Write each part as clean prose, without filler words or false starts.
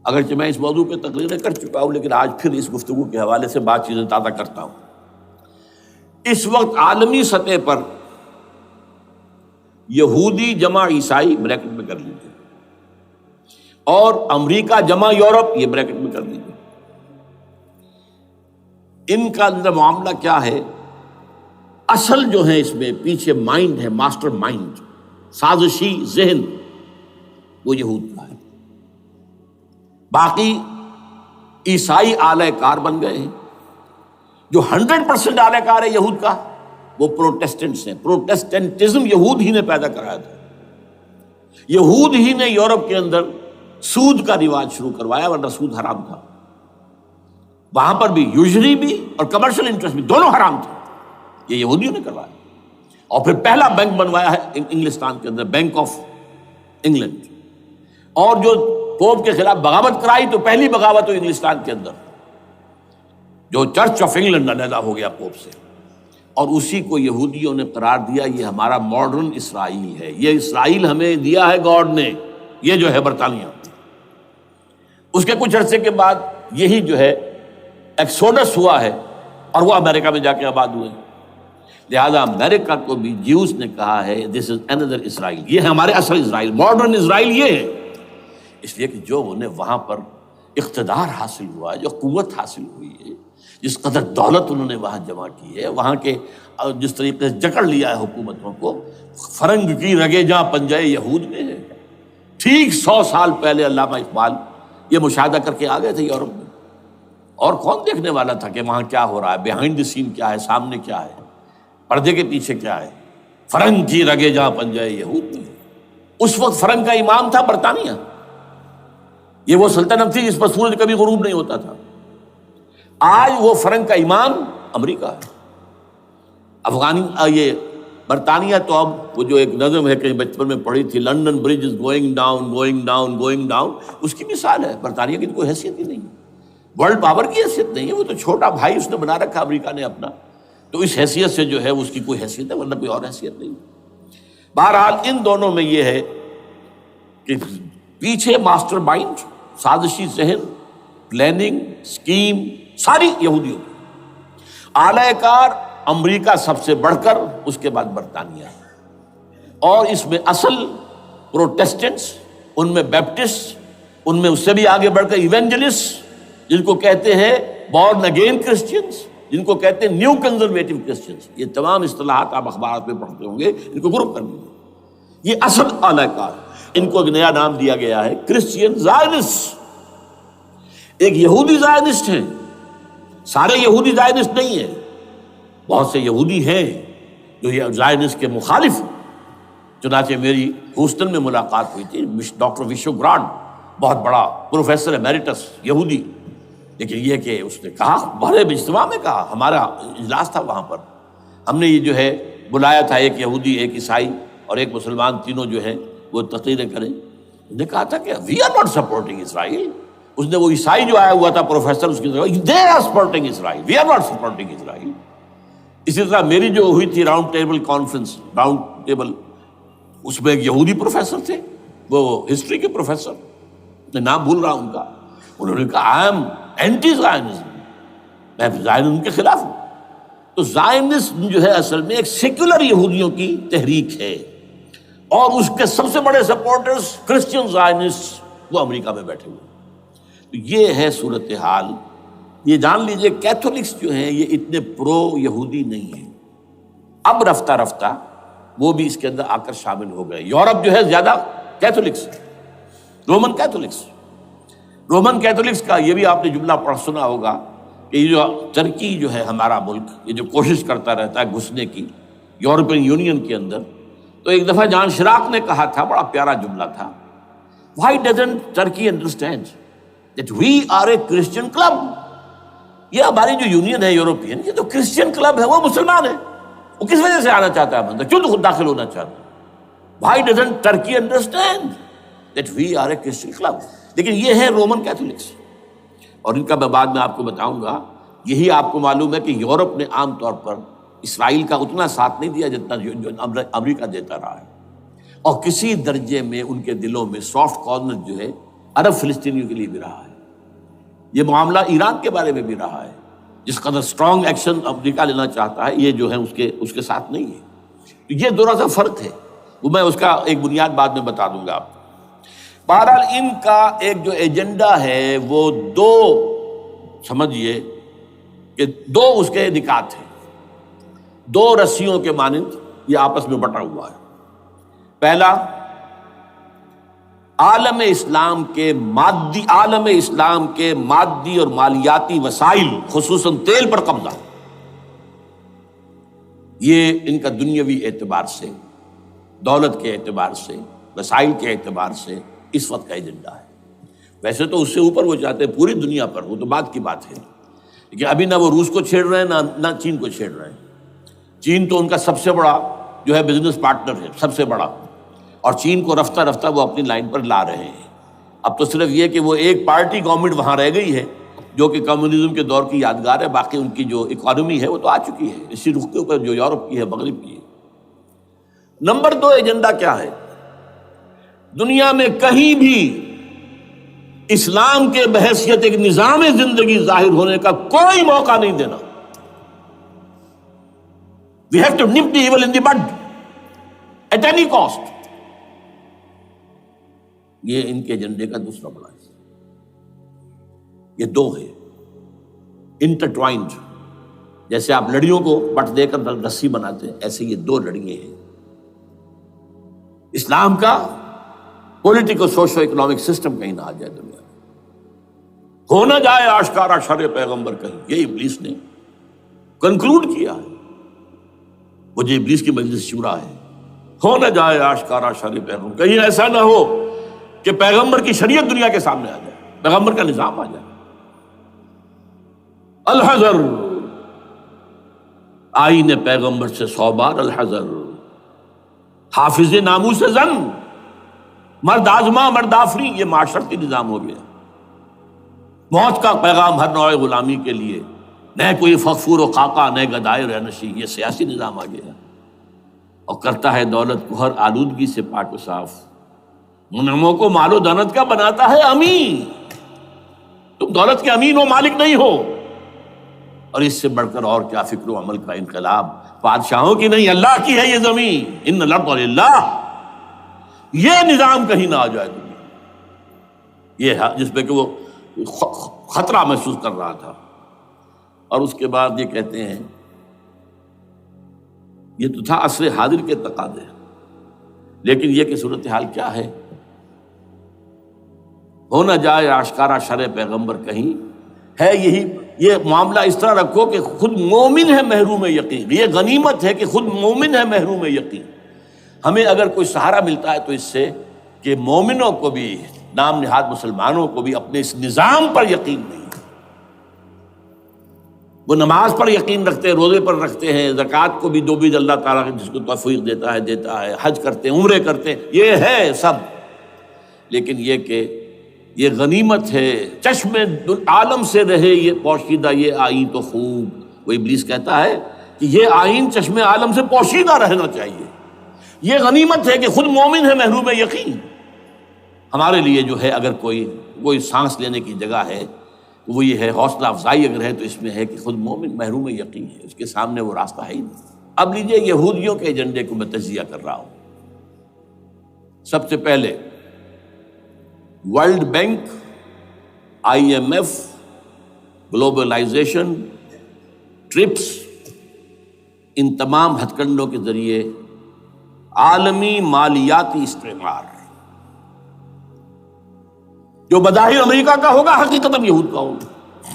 اگرچہ میں اس موضوع پہ تقریریں کر چکا ہوں، لیکن آج پھر اس گفتگو کے حوالے سے بات چیزیں تازہ کرتا ہوں۔ اس وقت عالمی سطح پر یہودی جمع عیسائی بریکٹ میں کر لیجیے، اور امریکہ جمع یورپ یہ بریکٹ میں کر لیجیے، ان کا اندر معاملہ کیا ہے؟ اصل جو ہے اس میں پیچھے مائنڈ ہے، ماسٹر مائنڈ، سازشی ذہن، وہ یہود کا ہے۔ باقی عیسائی اعلی کار بن گئے ہیں۔ جو 100% اعلی کار ہے یہود کا وہ پروٹیسٹنٹس ہیں۔ پروٹیسٹنٹزم یہود ہی نے پیدا کرایا تھا، یہود ہی نے یورپ کے اندر سود کا رواج شروع کروایا، ورنہ سود حرام تھا وہاں پر بھی، یوزری بھی اور کمرشل انٹرسٹ بھی، دونوں حرام تھے، یہ یہودیوں نے کروایا۔ اور پھر پہلا بینک بنوایا ہے انگلستان کے اندر، بینک آف انگلینڈ، اور جو پوپ کے خلاف بغاوت کرائی تو پہلی بغاوت ہوئی انگلستان کے اندر، جو چرچ آف انگلینڈ علیحدہ ہو گیا پوپ سے، اور اسی کو یہودیوں نے قرار دیا یہ ہمارا ماڈرن اسرائیل ہے، یہ اسرائیل ہمیں دیا ہے گاڈ نے، یہ جو ہے برطانیہ۔ اس کے کچھ عرصے کے بعد یہی جو ہے ایکسوڈس ہوا ہے، اور وہ امریکہ میں جا کے آباد ہوئے۔ لہذا امریکہ کو بھی جیوز نے کہا ہے دس از اندر اسرائیل، یہ ہے ہمارے اصل اسرائیل، ماڈرن اسرائیل یہ ہے، اس لیے کہ جو انہیں وہاں پر اقتدار حاصل ہوا ہے، جو قوت حاصل ہوئی ہے، جس قدر دولت انہوں نے وہاں جمع کی ہے، وہاں کے جس طریقے سے جکڑ لیا ہے حکومتوں کو، فرنگ کی رگے جہاں پنجے یہود میں ہے۔ ٹھیک 100 سال پہلے علامہ اقبال یہ مشاہدہ کر کے آ گئے تھے یورپ میں، اور کون دیکھنے والا تھا کہ وہاں کیا ہو رہا ہے، بیہائنڈ دی سین کیا ہے، سامنے کیا ہے، پردے کے پیچھے کیا ہے۔ فرنگ کی رگے جہاں پنجے یہود میں، اس وقت فرنگ کا امام تھا برطانیہ، یہ وہ سلطنت تھی جس پر سورج کبھی غروب نہیں ہوتا تھا۔ آج وہ فرنگ کا امام امریکہ ہے، یہ برطانیہ تو اب وہ جو ایک نظم ہے کہ بچپن میں پڑھی تھی، London Bridge is going down going down going down, اس کی مثال ہے۔ برطانیہ کی تو کوئی حیثیت ہی نہیں ہے، ورلڈ پاور کی حیثیت نہیں ہے، وہ تو چھوٹا بھائی اس نے بنا رکھا امریکہ نے اپنا، تو اس حیثیت سے جو ہے اس کی کوئی حیثیت ہے، ورنہ کوئی اور حیثیت نہیں۔ بہرحال ان دونوں میں یہ ہے کہ پیچھے ماسٹر مائنڈ، سازشی ذہن، پلاننگ، اسکیم ساری یہودیوں کی، اعلی کار امریکہ سب سے بڑھ کر، اس کے بعد برطانیہ ہے، اور اس میں اصل پروٹیسٹنٹس، ان میں بیپٹسٹ، ان میں اس سے بھی آگے بڑھ کر ایونجلسٹ، جن کو کہتے ہیں بورن اگین کرسچنس، جن کو کہتے ہیں نیو کنزرویٹو کرسچنس، یہ تمام اصطلاحات آپ اخبارات میں پڑھتے ہوں گے، ان کو گروپ کرنی ہے۔ یہ اصل اعلی کار، ان کو ایک نیا نام دیا گیا ہے کرسچین زائنسٹ۔ ایک یہودی زائنسٹ ہیں، سارے یہودی زائنسٹ نہیں ہیں، بہت سے یہودی ہیں جو یہ زائنسٹ کے مخالف ہیں۔ چنانچہ میری ہیوسٹن میں ملاقات ہوئی تھی ڈاکٹر وشو گرانڈ، بہت بڑا پروفیسر ایمیریٹس یہودی، لیکن یہ کہ اس نے کہا، بڑے اجتماع میں کہا، ہمارا اجلاس تھا وہاں پر، ہم نے یہ جو ہے بلایا تھا ایک یہودی، ایک عیسائی اور ایک مسلمان، تینوں جو ہیں وہ تقریریں کریں۔ انہوں نے کہا تھا کہ وی آر ناٹ سپورٹنگ اسرائیل۔ اس نے وہ عیسائی جو آیا ہوا تھا پروفیسر، اس کی طرف they are supporting Israel, we are not supporting Israel. اسی طرح میری جو ہوئی تھی round table conference, round table, اس میں ایک یہودی پروفیسر تھے، وہ ہسٹری کے پروفیسر، میں نام بھول رہا ہوں ان کا، انہوں نے کہا آئی ایم اینٹی زائنزم، میں زائنزم کے خلاف ہوں۔ تو زائنزم جو ہے اصل میں ایک سیکولر یہودیوں کی تحریک ہے، اور اس کے سب سے بڑے سپورٹرز کرسچین زائنسٹ وہ امریکہ میں بیٹھے ہوئے۔ تو یہ ہے صورتحال۔ یہ جان لیجئے کیتھولکس جو ہیں یہ اتنے پرو یہودی نہیں ہیں، اب رفتہ رفتہ وہ بھی اس کے اندر آ کر شامل ہو گئے۔ یورپ جو ہے زیادہ Catholics, Roman Catholics, Roman Catholics کا یہ بھی آپ نے جملہ پڑھ سنا ہوگا کہ یہ جو ترکی جو ہے ہمارا ملک، یہ جو کوشش کرتا رہتا ہے گھسنے کی یورپین یونین کے اندر، تو ایک دفعہ جان شراق نے کہا تھا، بڑا پیارا جملہ تھا، why doesn't Turkey understand that we are a Christian club؟ یہ ہماری جو یونین ہے یورپین، یہ تو کرسچین کلب ہے، وہ مسلمان ہے، وہ کس وجہ سے آنا چاہتا ہے اندر، کیوں تو خود داخل ہونا چاہتا ہے؟ why doesn't Turkey understand that we are a Christian club؟ لیکن یہ ہے رومن کیتھولکس، اور ان کا میں بعد میں آپ کو بتاؤں گا۔ یہی آپ کو معلوم ہے کہ یورپ نے عام طور پر اسرائیل کا اتنا ساتھ نہیں دیا جتنا جو امریکہ دیتا رہا ہے، اور کسی درجے میں ان کے دلوں میں سافٹ کارنر جو ہے عرب فلسطینیوں کے لیے بھی رہا ہے، یہ معاملہ ایران کے بارے میں بھی رہا ہے. جس قدر اسٹرانگ ایکشن امریکہ لینا چاہتا ہے یہ جو ہے اس کے ساتھ نہیں ہے. تو یہ ذرا سا فرق ہے، وہ میں اس کا ایک بنیاد بعد میں بتا دوں گا آپ کو. بہرحال ان کا ایک جو ایجنڈا ہے وہ دو، سمجھیے کہ دو اس کے نکات ہیں، دو رسیوں کے مانند یہ آپس میں بٹا ہوا ہے. پہلا، عالم اسلام کے مادی اور مالیاتی وسائل خصوصاً تیل پر قبضہ، یہ ان کا دنیاوی اعتبار سے، دولت کے اعتبار سے، وسائل کے اعتبار سے اس وقت کا ایجنڈا ہے. ویسے تو اس سے اوپر وہ چاہتے ہیں پوری دنیا پر، وہ تو بات کی بات ہے، لیکن ابھی نہ وہ روس کو چھیڑ رہے ہیں نہ چین کو چھیڑ رہے ہیں. چین تو ان کا سب سے بڑا جو ہے بزنس پارٹنر ہے، سب سے بڑا، اور چین کو رفتہ رفتہ وہ اپنی لائن پر لا رہے ہیں. اب تو صرف یہ کہ وہ ایک پارٹی گورنمنٹ وہاں رہ گئی ہے جو کہ کمیونزم کے دور کی یادگار ہے، باقی ان کی جو اکانومی ہے وہ تو آ چکی ہے اسی رخ کے اوپر جو یورپ کی ہے، مغرب کی ہے. نمبر دو ایجنڈا کیا ہے؟ دنیا میں کہیں بھی اسلام کے بحیثیت ایک نظام زندگی ظاہر ہونے کا کوئی موقع نہیں دینا. We have to nip the evil in the bud at any cost. یہ ان کے ایجنڈے کا دوسرا بڑا حصہ. یہ دو ہے انٹرٹوائنڈ، جیسے آپ لڑیوں کو بٹ دے کر رسی بناتے ہیں، ایسے یہ دو لڑیے ہیں. اسلام کا پولیٹیکل سوشو اکنامک سسٹم کہیں نہ آ جائے دنیا میں، ہو نہ جائے آشکارا شر پیغمبر کہیں. یہ ابلیس نے کنکلوڈ کیا ہے، وہ جو ابلیس کی مجلس شورا ہے، ہو نہ جائے آشکارا شر پیغمبر، کہیں ایسا نہ ہو کہ پیغمبر کی شریعت دنیا کے سامنے آ جائے، پیغمبر کا نظام آ جائے. الحذر، آئین پیغمبر سے 100 بار الحذر. حافظ ناموس زن، مرد آزما مرد آفری، یہ معاشرتی نظام ہو گیا. موت کا پیغام ہر نوع غلامی کے لیے، نہ کوئی فخفور و خاکہ، نہ گدائے رہنشی، یہ سیاسی نظام آ گیا. اور کرتا ہے دولت کو ہر آلودگی سے پاک و صاف، منعموں کو مال و دولت کا بناتا ہے امین. تم دولت کے امین و مالک نہیں ہو. اور اس سے بڑھ کر اور کیا فکر و عمل کا انقلاب، بادشاہوں کی نہیں اللہ کی ہے یہ زمین، ان الارض للہ. یہ نظام کہیں نہ آ جائے دنیا، یہ جس پہ کہ وہ خطرہ محسوس کر رہا تھا. اور اس کے بعد یہ کہتے ہیں، یہ تو تھا عصر حاضر کے تقاضے، لیکن یہ کہ صورتحال کیا ہے؟ ہو نہ جائے آشکارا شر پیغمبر کہیں ہے. یہی یہ معاملہ اس طرح رکھو کہ خود مومن ہے محروم یقین. یہ غنیمت ہے کہ خود مومن ہے محروم یقین. ہمیں اگر کوئی سہارا ملتا ہے تو اس سے کہ مومنوں کو بھی، نام نہاد مسلمانوں کو بھی اپنے اس نظام پر یقین نہیں. وہ نماز پر یقین رکھتے ہیں، روزے پر رکھتے ہیں، زکوٰۃ کو بھی دو بھی اللہ تعالیٰ جس کو توفیق دیتا ہے، حج کرتے ہیں، عمرے کرتے ہیں، یہ ہے سب. لیکن یہ کہ یہ غنیمت ہے، چشم عالم سے رہے یہ پوشیدہ یہ آئین تو خوب. وہ ابلیس کہتا ہے کہ یہ آئین چشم عالم سے پوشیدہ رہنا چاہیے. یہ غنیمت ہے کہ خود مومن ہے محروم یقین. ہمارے لیے جو ہے اگر کوئی سانس لینے کی جگہ ہے تو وہ یہ ہے، حوصلہ افزائی اگر ہے تو اس میں ہے کہ خود مومن محروم یقین ہے، اس کے سامنے وہ راستہ ہے ہی نہیں. اب لیجئے یہودیوں کے ایجنڈے کو میں تجزیہ کر رہا ہوں. سب سے پہلے World Bank, IMF، globalization, TRIPS, ان تمام ہتھ کنڈوں کے ذریعے عالمی مالیاتی استعمار جو بظاہر امریکہ کا ہوگا حقیقتاً یہود کا ہوگا.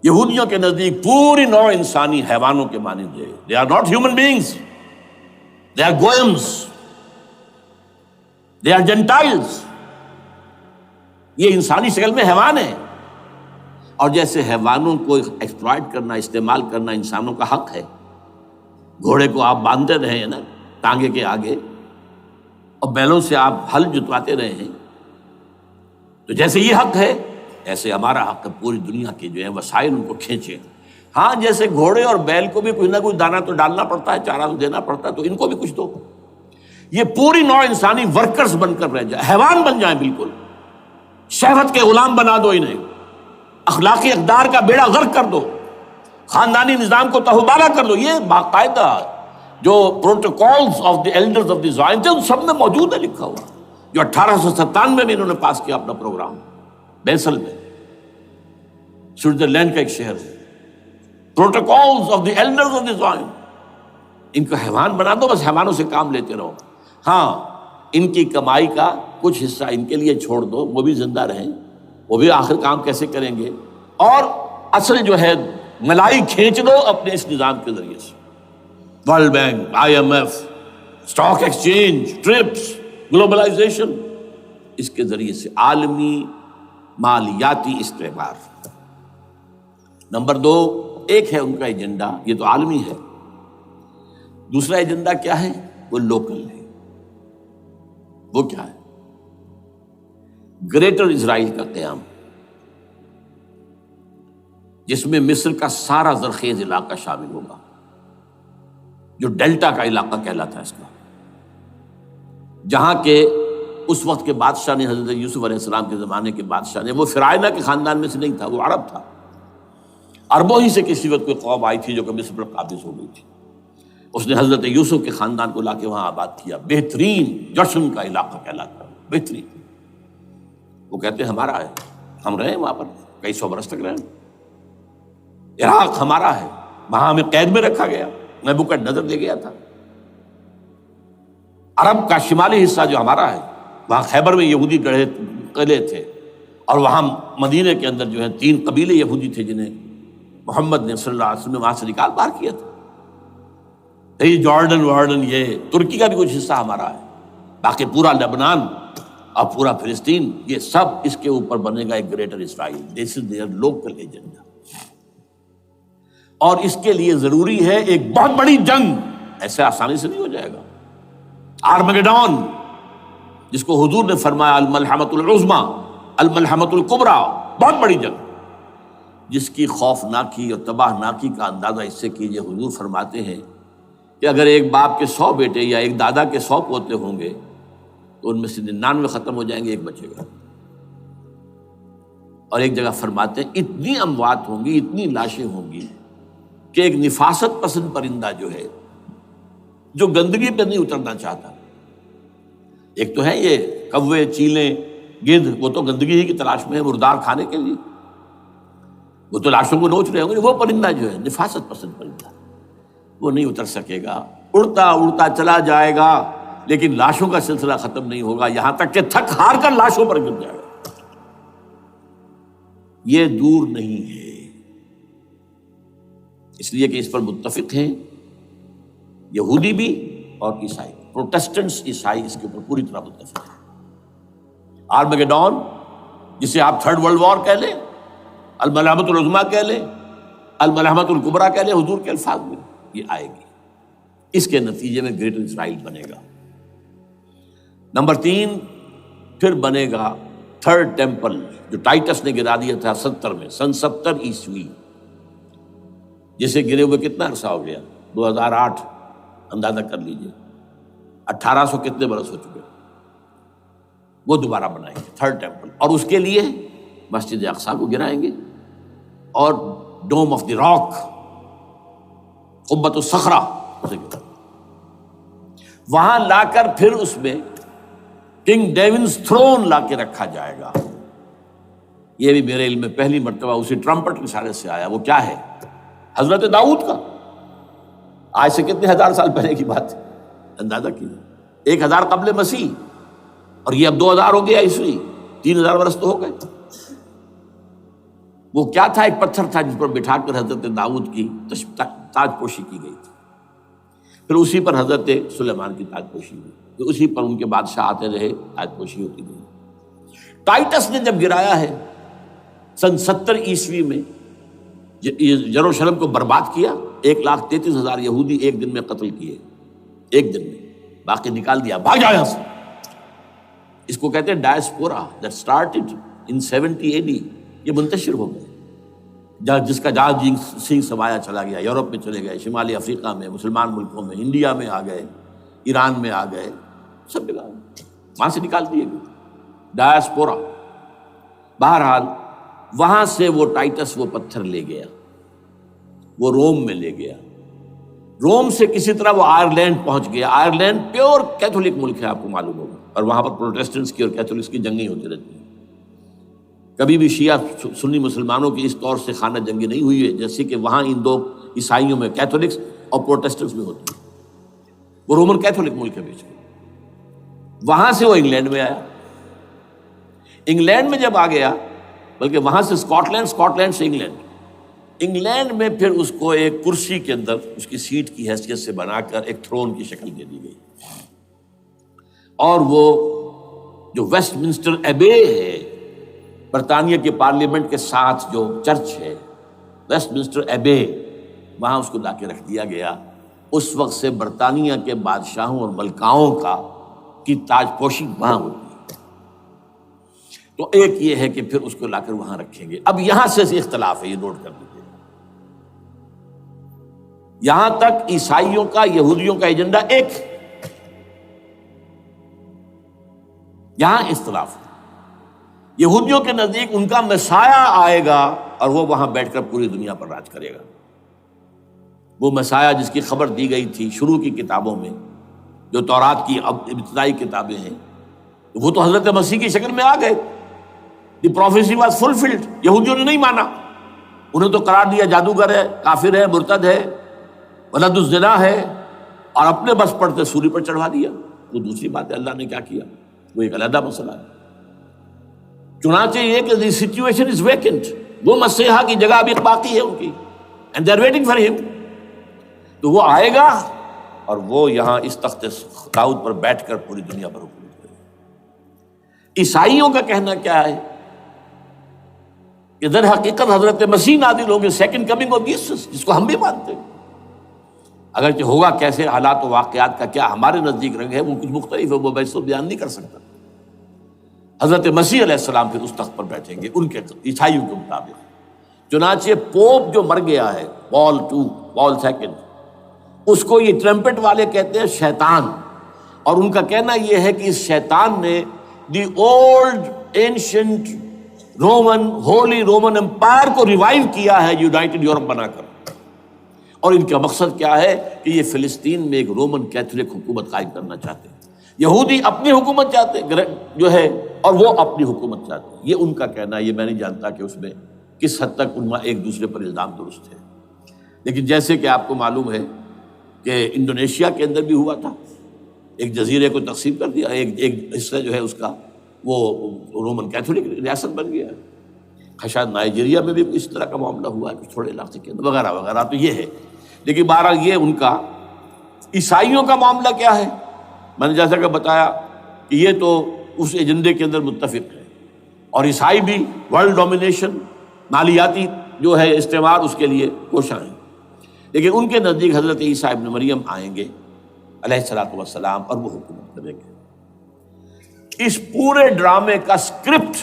یہودیوں کے نزدیک پوری نوع انسانی حیوانوں کے مانند ہے. They are not human beings. They are goyams. They are Gentiles. یہ انسانی شکل میں حیوان ہیں، اور جیسے حیوانوں کو ایکسپلائٹ کرنا، استعمال کرنا انسانوں کا حق ہے. گھوڑے کو آپ باندھتے رہے ہیں نا ٹانگے کے آگے، اور بیلوں سے آپ ہل جتواتے رہے ہیں، تو جیسے یہ حق ہے ایسے ہمارا حق ہے پوری دنیا کے جو ہے وسائل ان کو کھینچے. ہاں جیسے گھوڑے اور بیل کو بھی کچھ نہ کچھ دانا تو ڈالنا پڑتا ہے، چارہ تو دینا پڑتا ہے، تو ان کو بھی کچھ دو. یہ پوری نوع انسانی ورکرز بن کر رہ جائے، حیوان بن جائیں، بالکل شہوت کے غلام بنا دو انہیں، اخلاقی اقدار کا بیڑا غرق کر دو، خاندانی نظام کو تہوبالا کر دو. یہ باقاعدہ جو protocols of the elders of the Zion تھے ان سب میں موجود ہے لکھا ہوا، جو 1897 میں انہوں نے پاس کیا اپنا پروگرام بیسل میں، سوئٹزرلینڈ کا ایک شہر ہے. Protocols of the elders of the Zion. ان کو حیوان بنا دو، بس حیوانوں سے کام لیتے رہو. ہاں ان کی کمائی کا کچھ حصہ ان کے لیے چھوڑ دو، وہ بھی زندہ رہیں، وہ بھی آخر کام کیسے کریں گے، اور اصل جو ہے ملائی کھینچ دو اپنے اس نظام کے ذریعے سے. World Bank, IMF، stock exchange, TRIPS, globalisation, اس کے ذریعے سے عالمی مالیاتی استعمار. نمبر 2، ایک ہے ان کا ایجنڈا، یہ تو عالمی ہے. دوسرا ایجنڈا کیا ہے؟ وہ لوکل ہے. وہ کیا ہے؟ گریٹر اسرائیل کا قیام، جس میں مصر کا سارا زرخیز علاقہ شامل ہوگا، جو ڈیلٹا کا علاقہ کہلاتا ہے اس کا، جہاں کے اس وقت کے بادشاہ نے، حضرت یوسف علیہ السلام کے زمانے کے بادشاہ نے، وہ فرعونہ کے خاندان میں سے نہیں تھا، وہ عرب تھا. عربوں ہی سے کسی وقت کوئی قوم آئی تھی جو کہ مصر پر قابض ہو گئی تھی. اس نے حضرت یوسف کے خاندان کو لا کے وہاں آباد کیا. بہترین جشن کا علاقہ کہلاتا ہے، بہترین. وہ کہتے ہیں ہمارا ہے، ہم رہے وہاں پر کئی سو برس تک رہے. عراق ہمارا ہے، وہاں ہمیں قید میں رکھا گیا، نبوکدنضر دے گیا تھا. عرب کا شمالی حصہ جو ہمارا ہے، وہاں خیبر میں یہودی قلعے تھے، اور وہاں مدینے کے اندر جو ہے 3 قبیلے یہودی تھے جنہیں محمد نے صلی اللہ علیہ وسلم وہاں سے نکال باہر کیا تھا. یہ جارڈن یہ ترکی کا بھی کچھ حصہ ہمارا ہے. باقی پورا لبنان اور پورا فلسطین، یہ سب اس کے اوپر بنے گا ایک greater Israel. This is there local agenda. اور اس کے لیے ضروری ہے ایک بہت بڑی جنگ. ایسے آسانی سے نہیں ہو جائے گا. آرمگیڈون، جس کو حضور نے فرمایا الملحمۃ العظمی، الملحمۃ الکبریٰ، بہت بڑی جنگ، جس کی خوفناکی اور تباہ ناکی کا اندازہ اس سے کیجیے. حضور فرماتے ہیں کہ اگر ایک باپ کے 100 بیٹے یا ایک دادا کے 100 پوتے ہوں گے تو ان میں سے 99 ختم ہو جائیں گے، ایک بچے گا. اور ایک جگہ فرماتے ہیں اتنی اموات ہوں گی، اتنی لاشیں ہوں گی کہ ایک نفاست پسند پرندہ جو ہے، جو گندگی پہ نہیں اترنا چاہتا. ایک تو ہے یہ کوے، چیلیں، گدھ، وہ تو گندگی ہی کی تلاش میں ہے مردار کھانے کے لیے، وہ تو لاشوں کو نوچ رہے ہوں گے. وہ پرندہ جو ہے نفاست پسند پرندہ، وہ نہیں اتر سکے گا، اڑتا اڑتا چلا جائے گا، لیکن لاشوں کا سلسلہ ختم نہیں ہوگا، یہاں تک کہ تھک ہار کر لاشوں پر گر جائے گا. یہ دور نہیں ہے، اس لیے کہ اس پر متفق ہیں یہودی بھی اور عیسائی. پروٹسٹنٹس، عیسائی اس کے اوپر پوری طرح متفق ہیں. آرمگیڈون، جسے آپ 3rd ورلڈ وار کہہ لیں، الملحمۃ العظمیٰ کہہ لیں، الملحمۃ الکبریٰ کہہ لیں حضور کے الفاظ میں، یہ آئے گی. اس کے نتیجے میں گریٹر اسرائیل بنے گا. نمبر 3، پھر بنے گا 3rd ٹیمپل، جو ٹائٹس نے گرا دیا تھا 70 میں، سن 70 عیسوی، جسے گرے ہوئے کتنا عرصہ ہو گیا؟ 2008. اندازہ کر لیجئے 1800 کتنے برس ہو چکے. وہ دوبارہ بنائیں گے 3rd ٹیمپل، اور اس کے لیے مسجد اقصیٰ کو گرائیں گے، اور ڈوم آف دی راک، قبۃ الصخرہ، وہاں لا کر پھر اس میں کنگ ڈیونز تھرون لا کے رکھا جائے گا. یہ بھی میرے علم میں پہلی مرتبہ اسی ٹرمپٹ کے اشارے سے آیا. وہ کیا ہے؟ حضرت داؤد کا. آج سے کتنے ہزار سال پہلے کی بات ہے، اندازہ کیجیے. 1000 قبل مسیح، اور یہ اب 2000 ہو گیا عیسوی، 3000 برس تو ہو گئے. وہ کیا تھا؟ ایک پتھر تھا جس پر بٹھا کر حضرت داؤد کی تاج پوشی کی گئی تھی. پھر اسی پر حضرت سلیمان کی تاج پوشی ہوئی، پھر اسی پر ان کے بادشاہ آتے رہے، تاج پوشی ہوتی گئی. ٹائٹس نے جب گرایا ہے سن 70 عیسوی میں، یروشلم کو برباد کیا، 1,33,000 یہودی ایک دن میں قتل کیے، ایک دن میں، باقی نکال دیا، بھاگ جاؤ یہاں سے. اس کو کہتے ہیں diaspora, that started in 70 AD. یہ منتشر ہو گئے، جس کا جہاز سنگھ سمایا چلا گیا، یورپ میں چلے گئے، شمالی افریقہ میں، مسلمان ملکوں میں، انڈیا میں آ گئے، ایران میں آ گئے، سب جگہ وہاں سے نکال دیے گئے، ڈایاسپورا۔ بہرحال وہاں سے وہ ٹائٹس وہ پتھر لے گیا، وہ روم میں لے گیا، روم سے کسی طرح وہ آئرلینڈ پہنچ گیا۔ آئرلینڈ پیور کیتھولک ملک ہے، آپ کو معلوم ہوگا، اور وہاں پر پروٹیسٹنٹس کی اور کیتھولکس کی جنگیں ہوتی رہتی ہیں۔ کبھی بھی شیعہ سنی مسلمانوں کی اس طور سے خانہ جنگی نہیں ہوئی ہے جیسے کہ وہاں ان دو عیسائیوں میں کیتھولکس اور پروٹیسٹنٹس میں ہوتی ہے۔ وہ رومن کیتھولک ملک ہے بیچ میں۔ وہاں سے وہ انگلینڈ میں آیا، انگلینڈ میں جب آ گیا، بلکہ وہاں سے اسکاٹ لینڈ سے انگلینڈ میں پھر اس کو ایک کرسی کے اندر اس کی سیٹ کی حیثیت سے بنا کر ایک تھرون کی شکل دے دی گئی، اور وہ جو ویسٹ منسٹر ایبے ہے، برطانیہ کے پارلیمنٹ کے ساتھ جو چرچ ہے ویسٹ منسٹر ایبے، وہاں اس کو لا کے رکھ دیا گیا۔ اس وقت سے برطانیہ کے بادشاہوں اور ملکاؤں کی تاج پوشی وہاں ہوتی ہے۔ تو ایک یہ ہے کہ پھر اس کو لا کر وہاں رکھیں گے۔ اب یہاں سے اختلاف ہے، یہ نوٹ کر لیجیے۔ یہاں تک عیسائیوں کا یہودیوں کا ایجنڈا ایک، یہاں اختلاف ہے۔ یہودیوں کے نزدیک ان کا مسیح آئے گا اور وہ وہاں بیٹھ کر پوری دنیا پر راج کرے گا۔ وہ مسیح جس کی خبر دی گئی تھی شروع کی کتابوں میں، جو تورات کی ابتدائی کتابیں ہیں، وہ تو حضرت مسیح کی شکل میں آ گئے۔ دی پروفیسی واز فلفلڈ۔ یہودیوں نے نہیں مانا، انہیں تو قرار دیا جادوگر ہے، کافر ہے، مرتد ہے، ولد الزنا ہے، اور اپنے بس پڑتے سولی پر چڑھا دیا۔ وہ دوسری بات ہے، اللہ نے کیا کیا وہ ایک علیحدہ مسئلہ ہے۔ چنانچہ یہ کہ دی سچویشن از ویکنٹ، وہ مسیحا کی جگہ ابھی باقی ہے ان کی، and they are waiting for ہم۔ تو وہ آئے گا اور وہ یہاں اس تخت داؤد پر بیٹھ کر پوری دنیا پر حکومت کرے گا۔ عیسائیوں کا کہنا کیا ہے کہ در حقیقت حضرت مسیح نازل ہوں گے، سیکنڈ کمنگ آف جیسس، جس کو ہم بھی مانتے ہیں۔ اگرچہ ہوگا کیسے، حالات و واقعات کا کیا ہمارے نزدیک رنگ ہے وہ کچھ مختلف ہے، وہ میں اس کو بیان نہیں کر سکتا۔ حضرت مسیح علیہ السلام پھر اس تخت پر بیٹھیں گے ان کے عیسائیوں کے مطابق۔ چنانچہ پوپ جو مر گیا ہے، پال سیکنڈ، اس کو یہ ٹرمپٹ والے کہتے ہیں شیطان، اور ان کا کہنا یہ ہے کہ اس شیطان نے the old ancient Holy Roman Empire کو ریوائیو کیا ہے یونائٹڈ یورپ بنا کر، اور ان کا مقصد کیا ہے کہ یہ فلسطین میں ایک رومن کیتھولک حکومت قائم کرنا چاہتے ہیں۔ یہودی اپنی حکومت چاہتے جو ہے، اور وہ اپنی حکومت چاہتے ہیں، یہ ان کا کہنا ہے۔ یہ میں نہیں جانتا کہ اس میں کس حد تک ان ایک دوسرے پر الزام درست ہے، لیکن جیسے کہ آپ کو معلوم ہے کہ انڈونیشیا کے اندر بھی ہوا تھا، ایک جزیرے کو تقسیم کر دیا، ایک حصہ جو ہے اس کا وہ رومن کیتھولک ریاست بن گیا ہے۔ شاید نائجیریا میں بھی اس طرح کا معاملہ ہوا ہے، کچھ تھوڑے علاقے کے اندر وغیرہ وغیرہ۔ تو یہ ہے، لیکن بہرحال یہ ان کا۔ عیسائیوں کا معاملہ کیا ہے؟ میں نے جیسا کہ بتایا کہ یہ تو اس ایجنڈے کے اندر متفق ہے، اور عیسائی بھی ورلڈ ڈومینیشن، مالیاتی جو ہے استعمار، اس کے لیے کوشاں ہیں۔ لیکن ان کے نزدیک حضرت عیسیٰ ابن مریم آئیں گے علیہ الصلوۃ والسلام، اور وہ حکومت کریں گے۔ اس پورے ڈرامے کا اسکرپٹ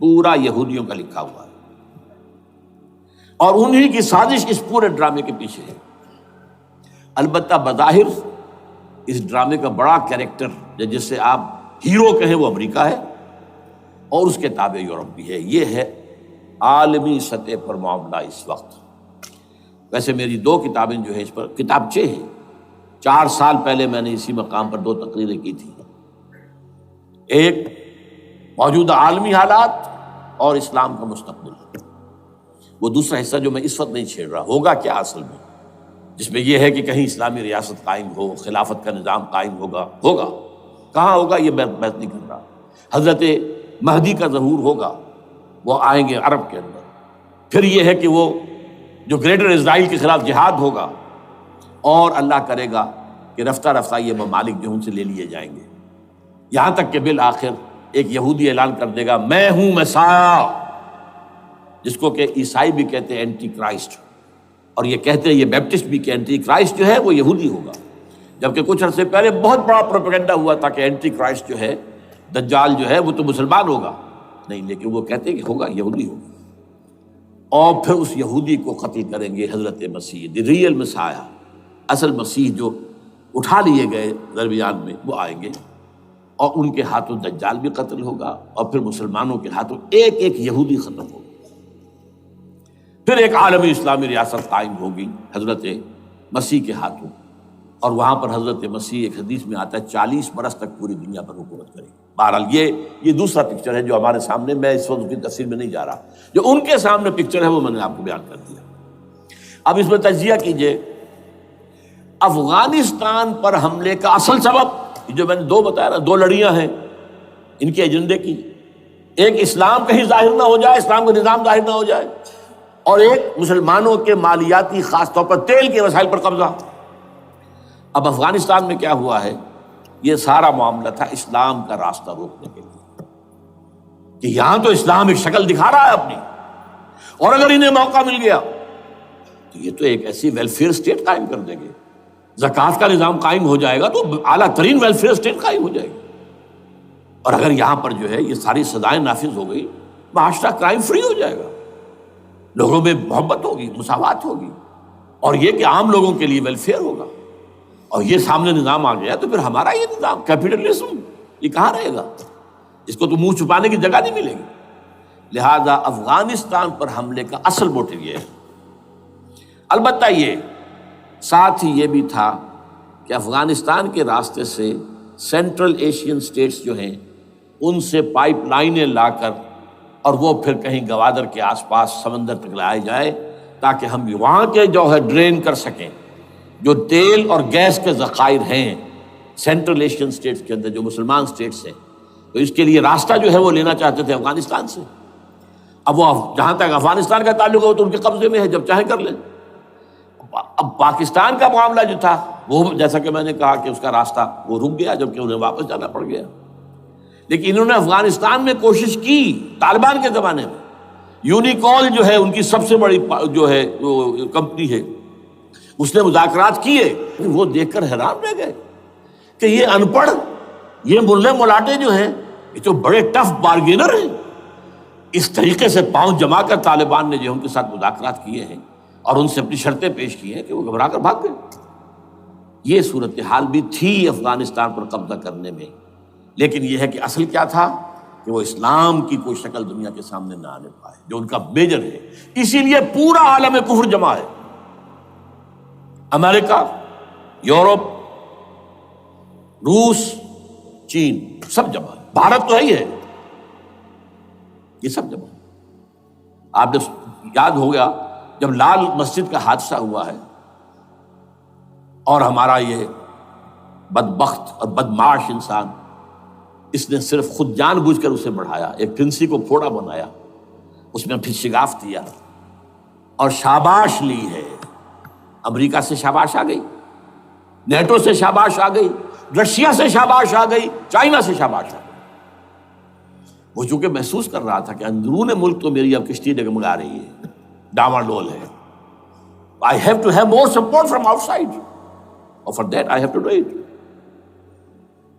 پورا یہودیوں کا لکھا ہوا ہے، اور انہی کی سازش اس پورے ڈرامے کے پیچھے ہے۔ البتہ بظاہر اس ڈرامے کا بڑا کیریکٹر جس سے آپ ہیرو کہیں وہ امریکہ ہے، اور اس کے تابع یورپ بھی ہے۔ یہ ہے عالمی سطح پر معاملہ اس وقت۔ ویسے میری 2 کتابیں جو ہے اس پر کتابچے ہیں، 4 سال پہلے میں نے اسی مقام پر 2 تقریریں کی تھی۔ ایک موجودہ عالمی حالات اور اسلام کا مستقبل، وہ دوسرا حصہ جو میں اس وقت نہیں چھیڑ رہا، ہوگا کیا اصل میں، جس میں یہ ہے کہ کہیں اسلامی ریاست قائم ہو، خلافت کا نظام قائم ہوگا کہاں ہوگا یہ میں بحث نہیں کر رہا۔ حضرت مہدی کا ظہور ہوگا، وہ آئیں گے عرب کے اندر۔ پھر یہ ہے کہ وہ جو گریٹر اسرائیل کے خلاف جہاد ہوگا، اور اللہ کرے گا کہ رفتہ رفتہ یہ ممالک جو ان سے لے لیے جائیں گے، یہاں تک کہ بالآخر ایک یہودی اعلان کر دے گا میں ہوں مسیح، جس کو کہ عیسائی بھی کہتے ہیں اینٹی کرائسٹ، اور یہ کہتے ہیں یہ بیپٹسٹ بھی کہ اینٹی کرائسٹ جو ہے وہ یہودی ہوگا، جبکہ کچھ عرصے پہلے بہت بڑا پروپیگنڈا ہوا تھا کہ اینٹی کرائسٹ جو ہے، دجال جو ہے وہ تو مسلمان ہوگا نہیں، لیکن وہ کہتے ہیں کہ ہوگا یہودی ہوگا، اور پھر اس یہودی کو قتل کریں گے حضرت مسیح، دی ریئل مسیح، اصل مسیح جو اٹھا لیے گئے درمیان میں، وہ آئیں گے اور ان کے ہاتھوں دجال بھی قتل ہوگا، اور پھر مسلمانوں کے ہاتھوں ایک ایک یہودی ختم ہوگا، پھر ایک عالمی اسلامی ریاست قائم ہوگی حضرت مسیح کے ہاتھوں، اور وہاں پر حضرت مسیح، ایک حدیث میں آتا ہے 40 برس تک پوری دنیا پر حکومت کرے گی۔ بہرحال یہ دوسرا پکچر ہے جو ہمارے سامنے، میں اس وقت کی تفصیل میں نہیں جا رہا، جو ان کے سامنے پکچر ہے وہ میں نے آپ کو بیان کر دیا۔ اب اس میں تجزیہ کیجئے افغانستان پر حملے کا اصل سبب، جو میں نے دو بتایا نا، دو لڑیاں ہیں ان کے ایجنڈے کی، ایک اسلام کہیں ظاہر نہ ہو جائے، اسلام کا نظام ظاہر نہ ہو جائے، اور ایک مسلمانوں کے مالیاتی خاص طور پر تیل کے وسائل پر قبضہ۔ اب افغانستان میں کیا ہوا ہے، یہ سارا معاملہ تھا اسلام کا راستہ روکنے کے لیے، کہ یہاں تو اسلام ایک شکل دکھا رہا ہے اپنی، اور اگر انہیں موقع مل گیا تو یہ تو ایک ایسی ویلفیئر اسٹیٹ قائم کر دیں گے، زکوٰۃ کا نظام قائم ہو جائے گا تو اعلیٰ ترین ویلفیئر اسٹیٹ قائم ہو جائے گی، اور اگر یہاں پر جو ہے یہ ساری سزائیں نافذ ہو گئی، معاشرہ کرائم فری ہو جائے گا، لوگوں میں محبت ہوگی، مساوات ہوگی، اور یہ کہ عام لوگوں کے لیے ویلفیئر ہوگا، اور یہ سامنے نظام آ گیا تو پھر ہمارا یہ نظام کیپٹلزم یہ کہاں رہے گا، اس کو تو منہ چھپانے کی جگہ نہیں ملے گی۔ لہذا افغانستان پر حملے کا اصل موٹو یہ ہے۔ البتہ یہ ساتھ ہی یہ بھی تھا کہ افغانستان کے راستے سے سینٹرل ایشین سٹیٹس جو ہیں ان سے پائپ لائنیں لا کر، اور وہ پھر کہیں گوادر کے آس پاس سمندر تک لائے جائے، تاکہ ہم وہاں کے جو ہے ڈرین کر سکیں جو تیل اور گیس کے ذخائر ہیں سینٹرل ایشین سٹیٹس کے اندر، جو مسلمان سٹیٹس ہیں، تو اس کے لیے راستہ جو ہے وہ لینا چاہتے تھے افغانستان سے۔ اب وہ جہاں تک افغانستان کا تعلق ہے تو ان کے قبضے میں ہے، جب چاہیں کر لیں۔ اب پاکستان کا معاملہ جو تھا وہ، جیسا کہ میں نے کہا کہ اس کا راستہ وہ رک گیا، جبکہ انہیں واپس جانا پڑ گیا، لیکن انہوں نے افغانستان میں کوشش کی طالبان کے زمانے میں۔ یونیکول جو ہے ان کی سب سے بڑی جو ہے کمپنی ہے، اس نے مذاکرات کیے، وہ دیکھ کر حیران رہ گئے کہ یہ ان پڑھ، یہ ملے ملاٹے جو ہیں یہ تو بڑے ٹف بارگینر ہیں۔ اس طریقے سے پاؤں جما کر طالبان نے جو ان کے ساتھ مذاکرات کیے ہیں اور ان سے اپنی شرطیں پیش کی ہیں کہ وہ گھبرا کر بھاگ گئے۔ یہ صورتحال بھی تھی افغانستان پر قبضہ کرنے میں، لیکن یہ ہے کہ اصل کیا تھا کہ وہ اسلام کی کوئی شکل دنیا کے سامنے نہ آنے پائے، جو ان کا میجر ہے۔ اسی لیے پورا عالم کفر جمع ہے، امریکہ، یورپ، روس، چین، سب جمع ہے، بھارت تو ہے ہی ہے، یہ سب جمع ہے۔ آپ نے یاد ہو گیا جب لال مسجد کا حادثہ ہوا ہے اور ہمارا یہ بدبخت اور بدمعاش انسان، اس نے صرف خود جان بوجھ کر اسے بڑھایا، ایک پھنسی کو پھوڑا بنایا، اس میں پھر شگاف دیا اور شاباش لی ہے۔ امریکہ سے شاباش آ گئی، نیٹو سے شاباش آ گئی، رشیا سے شاباش آ گئی، چائنا سے شاباش آ گئی۔ وہ چونکہ محسوس کر رہا تھا کہ اندرون ملک تو میری اب کشتی ڈگمگا رہی ہے، ڈاواڈول ہے، I have to have more support from outside, اور for that I have to do it۔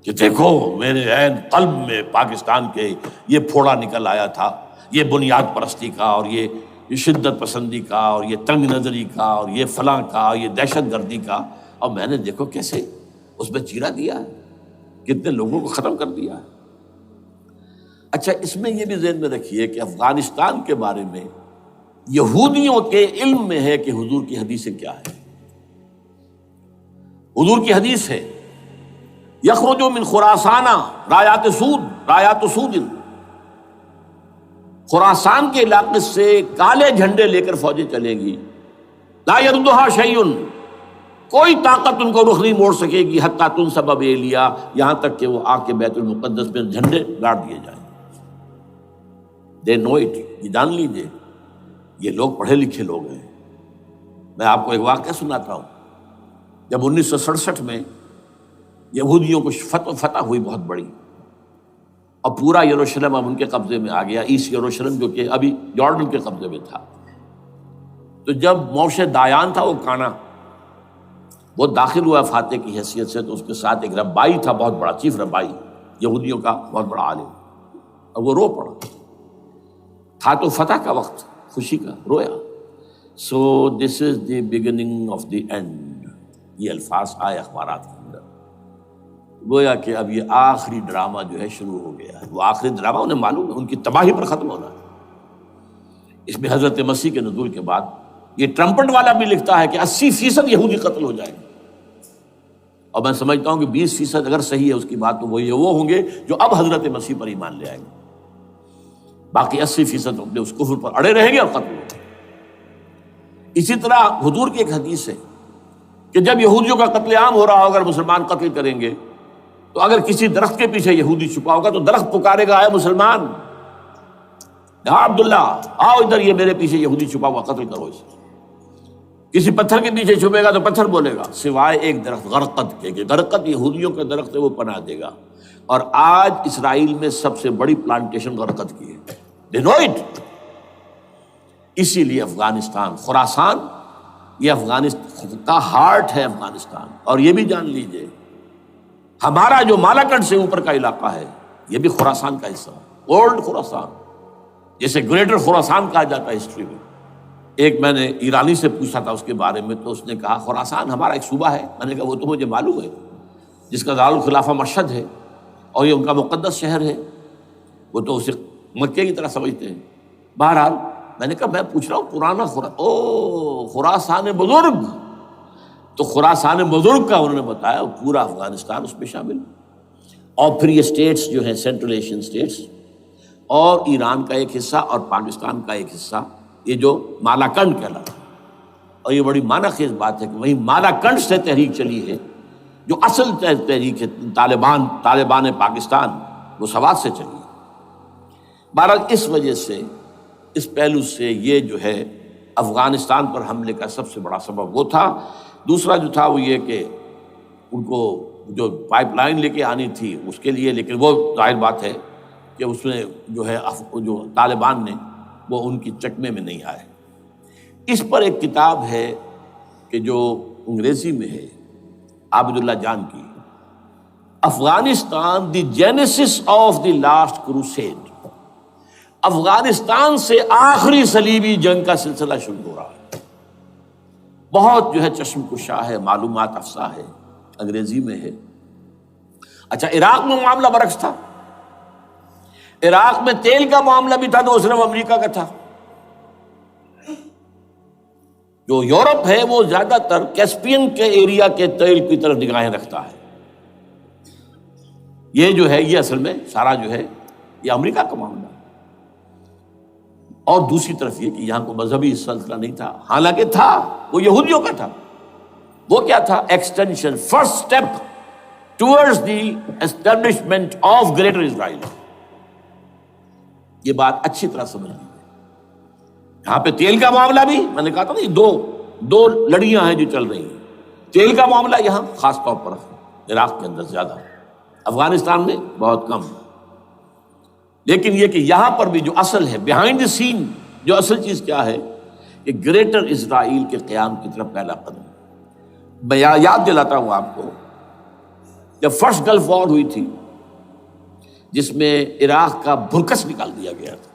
کہ دیکھو میرے عین قلب میں پاکستان کے یہ پھوڑا نکل آیا تھا، یہ بنیاد پرستی کا اور یہ شدت پسندی کا اور یہ تنگ نظری کا اور یہ فلاں کا، یہ دہشت گردی کا، اور میں نے دیکھو کیسے اس میں چیرا دیا ہے، کتنے لوگوں کو ختم کر دیا ہے۔ اچھا، اس میں یہ بھی ذہن میں رکھیے کہ افغانستان کے بارے میں یہودیوں کے علم میں ہے کہ حضور کی حدیثیں کیا ہے۔ حضور کی حدیث ہے یخرج من خراسان رایات سود، خراسان کے علاقے سے کالے جھنڈے لے کر فوجیں چلیں گی، لا یردھا شیء، کوئی طاقت ان کو رخ نہیں موڑ سکے گی، حتیٰ تنصب ایلیا، یہاں تک کہ وہ آ کے بیت المقدس میں جھنڈے گاڑ دیے جائیں۔ دے نو اٹ، یہ جان لیجیے، یہ لوگ پڑھے لکھے لوگ ہیں۔ میں آپ کو ایک واقعہ سناتا ہوں۔ جب 1967 میں یہودیوں کو فتح ہوئی بہت بڑی، اور پورا یروشلم اب ان کے قبضے میں آ گیا، ایسٹ یروشلم جو کہ ابھی جارڈن کے قبضے میں تھا، تو جب موشے دایان تھا وہ کانا، وہ داخل ہوا فاتح کی حیثیت سے، تو اس کے ساتھ ایک ربائی تھا بہت بڑا، چیف ربائی یہودیوں کا بہت بڑا عالم، اور وہ رو پڑا، تھا تو فتح کا وقت، خوشی کا، رویا۔ So this is the beginning of the end, یہ الفاظ آئے اخبارات کے اندر. گویا کہ اب یہ آخری ڈرامہ جو ہے شروع ہو گیا ہے. وہ آخری ڈرامہ انہیں معلوم ہے ان کی تباہی پر ختم ہونا ہے. اس میں حضرت مسیح کے نزول کے بعد یہ ٹرمپٹ والا بھی لکھتا ہے کہ 80% یہودی قتل ہو جائیں گے، اور میں سمجھتا ہوں کہ 20% اگر صحیح ہے اس کی بات تو وہ ہوں گے جو اب حضرت مسیح پر ایمان لے آئیں گے. باقی 80% اپنے اس کفر پر اڑے رہیں گے اور قتل ہوں گے. اسی طرح حضور کی ایک حدیث ہے کہ جب یہودیوں کا قتل عام ہو رہا ہوگا، اگر مسلمان قتل کریں گے تو اگر کسی درخت کے پیچھے یہودی چھپا ہوگا تو درخت پکارے گا، اے مسلمان، یا عبداللہ آؤ ادھر، یہ میرے پیچھے یہودی چھپا ہوا، قتل کرو اسے. کسی پتھر کے پیچھے چھپے گا تو پتھر بولے گا سوائے ایک درخت غرقد کے، کہ غرقد یہودیوں کے درخت ہے، وہ پناہ دے گا. اور آج اسرائیل میں سب سے بڑی پلانٹیشن غرقد کی ہے. They know it. اسی لیے افغانستان، خراسان، یہ افغانستان کا ہارٹ ہے افغانستان. اور یہ بھی جان لیجئے ہمارا جو مالاکنڈ سے اوپر کا علاقہ ہے یہ بھی خراسان کا حصہ ہے، اولڈ خراسان، جیسے گریٹر خراسان کہا جاتا ہے ہسٹری میں. ایک میں نے ایرانی سے پوچھا تھا اس کے بارے میں تو اس نے کہا خراسان ہمارا ایک صوبہ ہے. میں نے کہا وہ تو مجھے معلوم ہے، جس کا دارالخلافہ مشہد ہے اور یہ ان کا مقدس شہر ہے، وہ تو اسے مکے کی طرح سمجھتے ہیں. بہرحال میں نے کہا میں پوچھ رہا ہوں پرانا خراسان بزرگ، تو خراسان بزرگ کا انہوں نے بتایا پورا افغانستان اس میں شامل. اور پھر یہ اسٹیٹس جو ہیں سینٹرل ایشین اسٹیٹس اور ایران کا ایک حصہ اور پاکستان کا ایک حصہ، یہ جو مالاکنڈ کہلاتا ہے. اور یہ بڑی معنی خیز بات ہے کہ وہیں مالاکنڈ سے تحریک چلی ہے جو اصل تحریک ہے طالبان پاکستان، وہ سوات سے چلی ہے. بہرحال اس وجہ سے، اس پہلو سے یہ جو ہے افغانستان پر حملے کا سب سے بڑا سبب وہ تھا. دوسرا جو تھا وہ یہ کہ ان کو جو پائپ لائن لے کے آنی تھی اس کے لیے، لیکن وہ ظاہر بات ہے کہ اس میں جو ہے جو طالبان نے وہ ان کی چکمے میں نہیں آئے. اس پر ایک کتاب ہے کہ جو انگریزی میں ہے عابد اللہ جان کی، Afghanistan the genesis of the last crusade. Afghanistan سے آخری صلیبی جنگ کا سلسلہ شروع ہو رہا ہے. بہت جو ہے چشم کشا ہے، معلومات افزا ہے، انگریزی میں ہے. اچھا عراق میں معاملہ برعکس تھا. عراق میں تیل کا معاملہ بھی تھا تو وہ صرف امریکہ کا تھا. جو یورپ ہے وہ زیادہ تر کیسپین کے ایریا کے تیل کی طرف نگاہیں رکھتا ہے. یہ جو ہے یہ اصل میں سارا جو ہے یہ امریکہ کا معاملہ ہے. اور دوسری طرف یہ کہ یہاں کو مذہبی سلسلہ نہیں تھا، حالانکہ تھا، وہ یہودیوں کا تھا. وہ کیا تھا؟ Extension, first step towards the establishment of Greater Israel. یہ بات اچھی طرح سمجھ لیجیے. یہاں پہ تیل کا معاملہ بھی میں نے کہا تھا نا، دو لڑیاں ہیں جو چل رہی ہیں. تیل کا معاملہ یہاں خاص طور پر عراق کے اندر زیادہ، افغانستان میں بہت کم. لیکن یہ کہ یہاں پر بھی جو اصل ہے بیہائنڈ دی سین، جو اصل چیز کیا ہے کہ گریٹر اسرائیل کے قیام کی طرف پہلا قدم. میں یاد دلاتا ہوں آپ کو، جب فرسٹ گلف وار ہوئی تھی جس میں عراق کا بھرکس نکال دیا گیا تھا،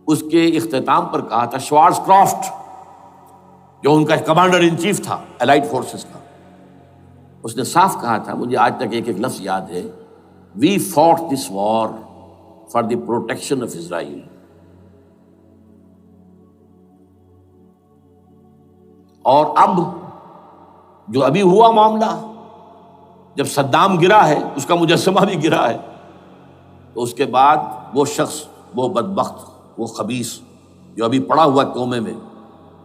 اس کے اختتام پر کہا تھا شوارز کرافٹ، جو ان کا کمانڈر ان چیف تھا الائڈ فورسز کا، اس نے صاف کہا تھا، مجھے آج تک ایک لفظ یاد ہے، We fought this war for the protection of Israel. اور اب جو ابھی ہوا معاملہ، جب صدام گرا ہے، اس کا مجسمہ بھی گرا ہے، تو اس کے بعد وہ شخص، وہ بدبخت، وہ خبیث جو ابھی پڑا ہوا کومے میں،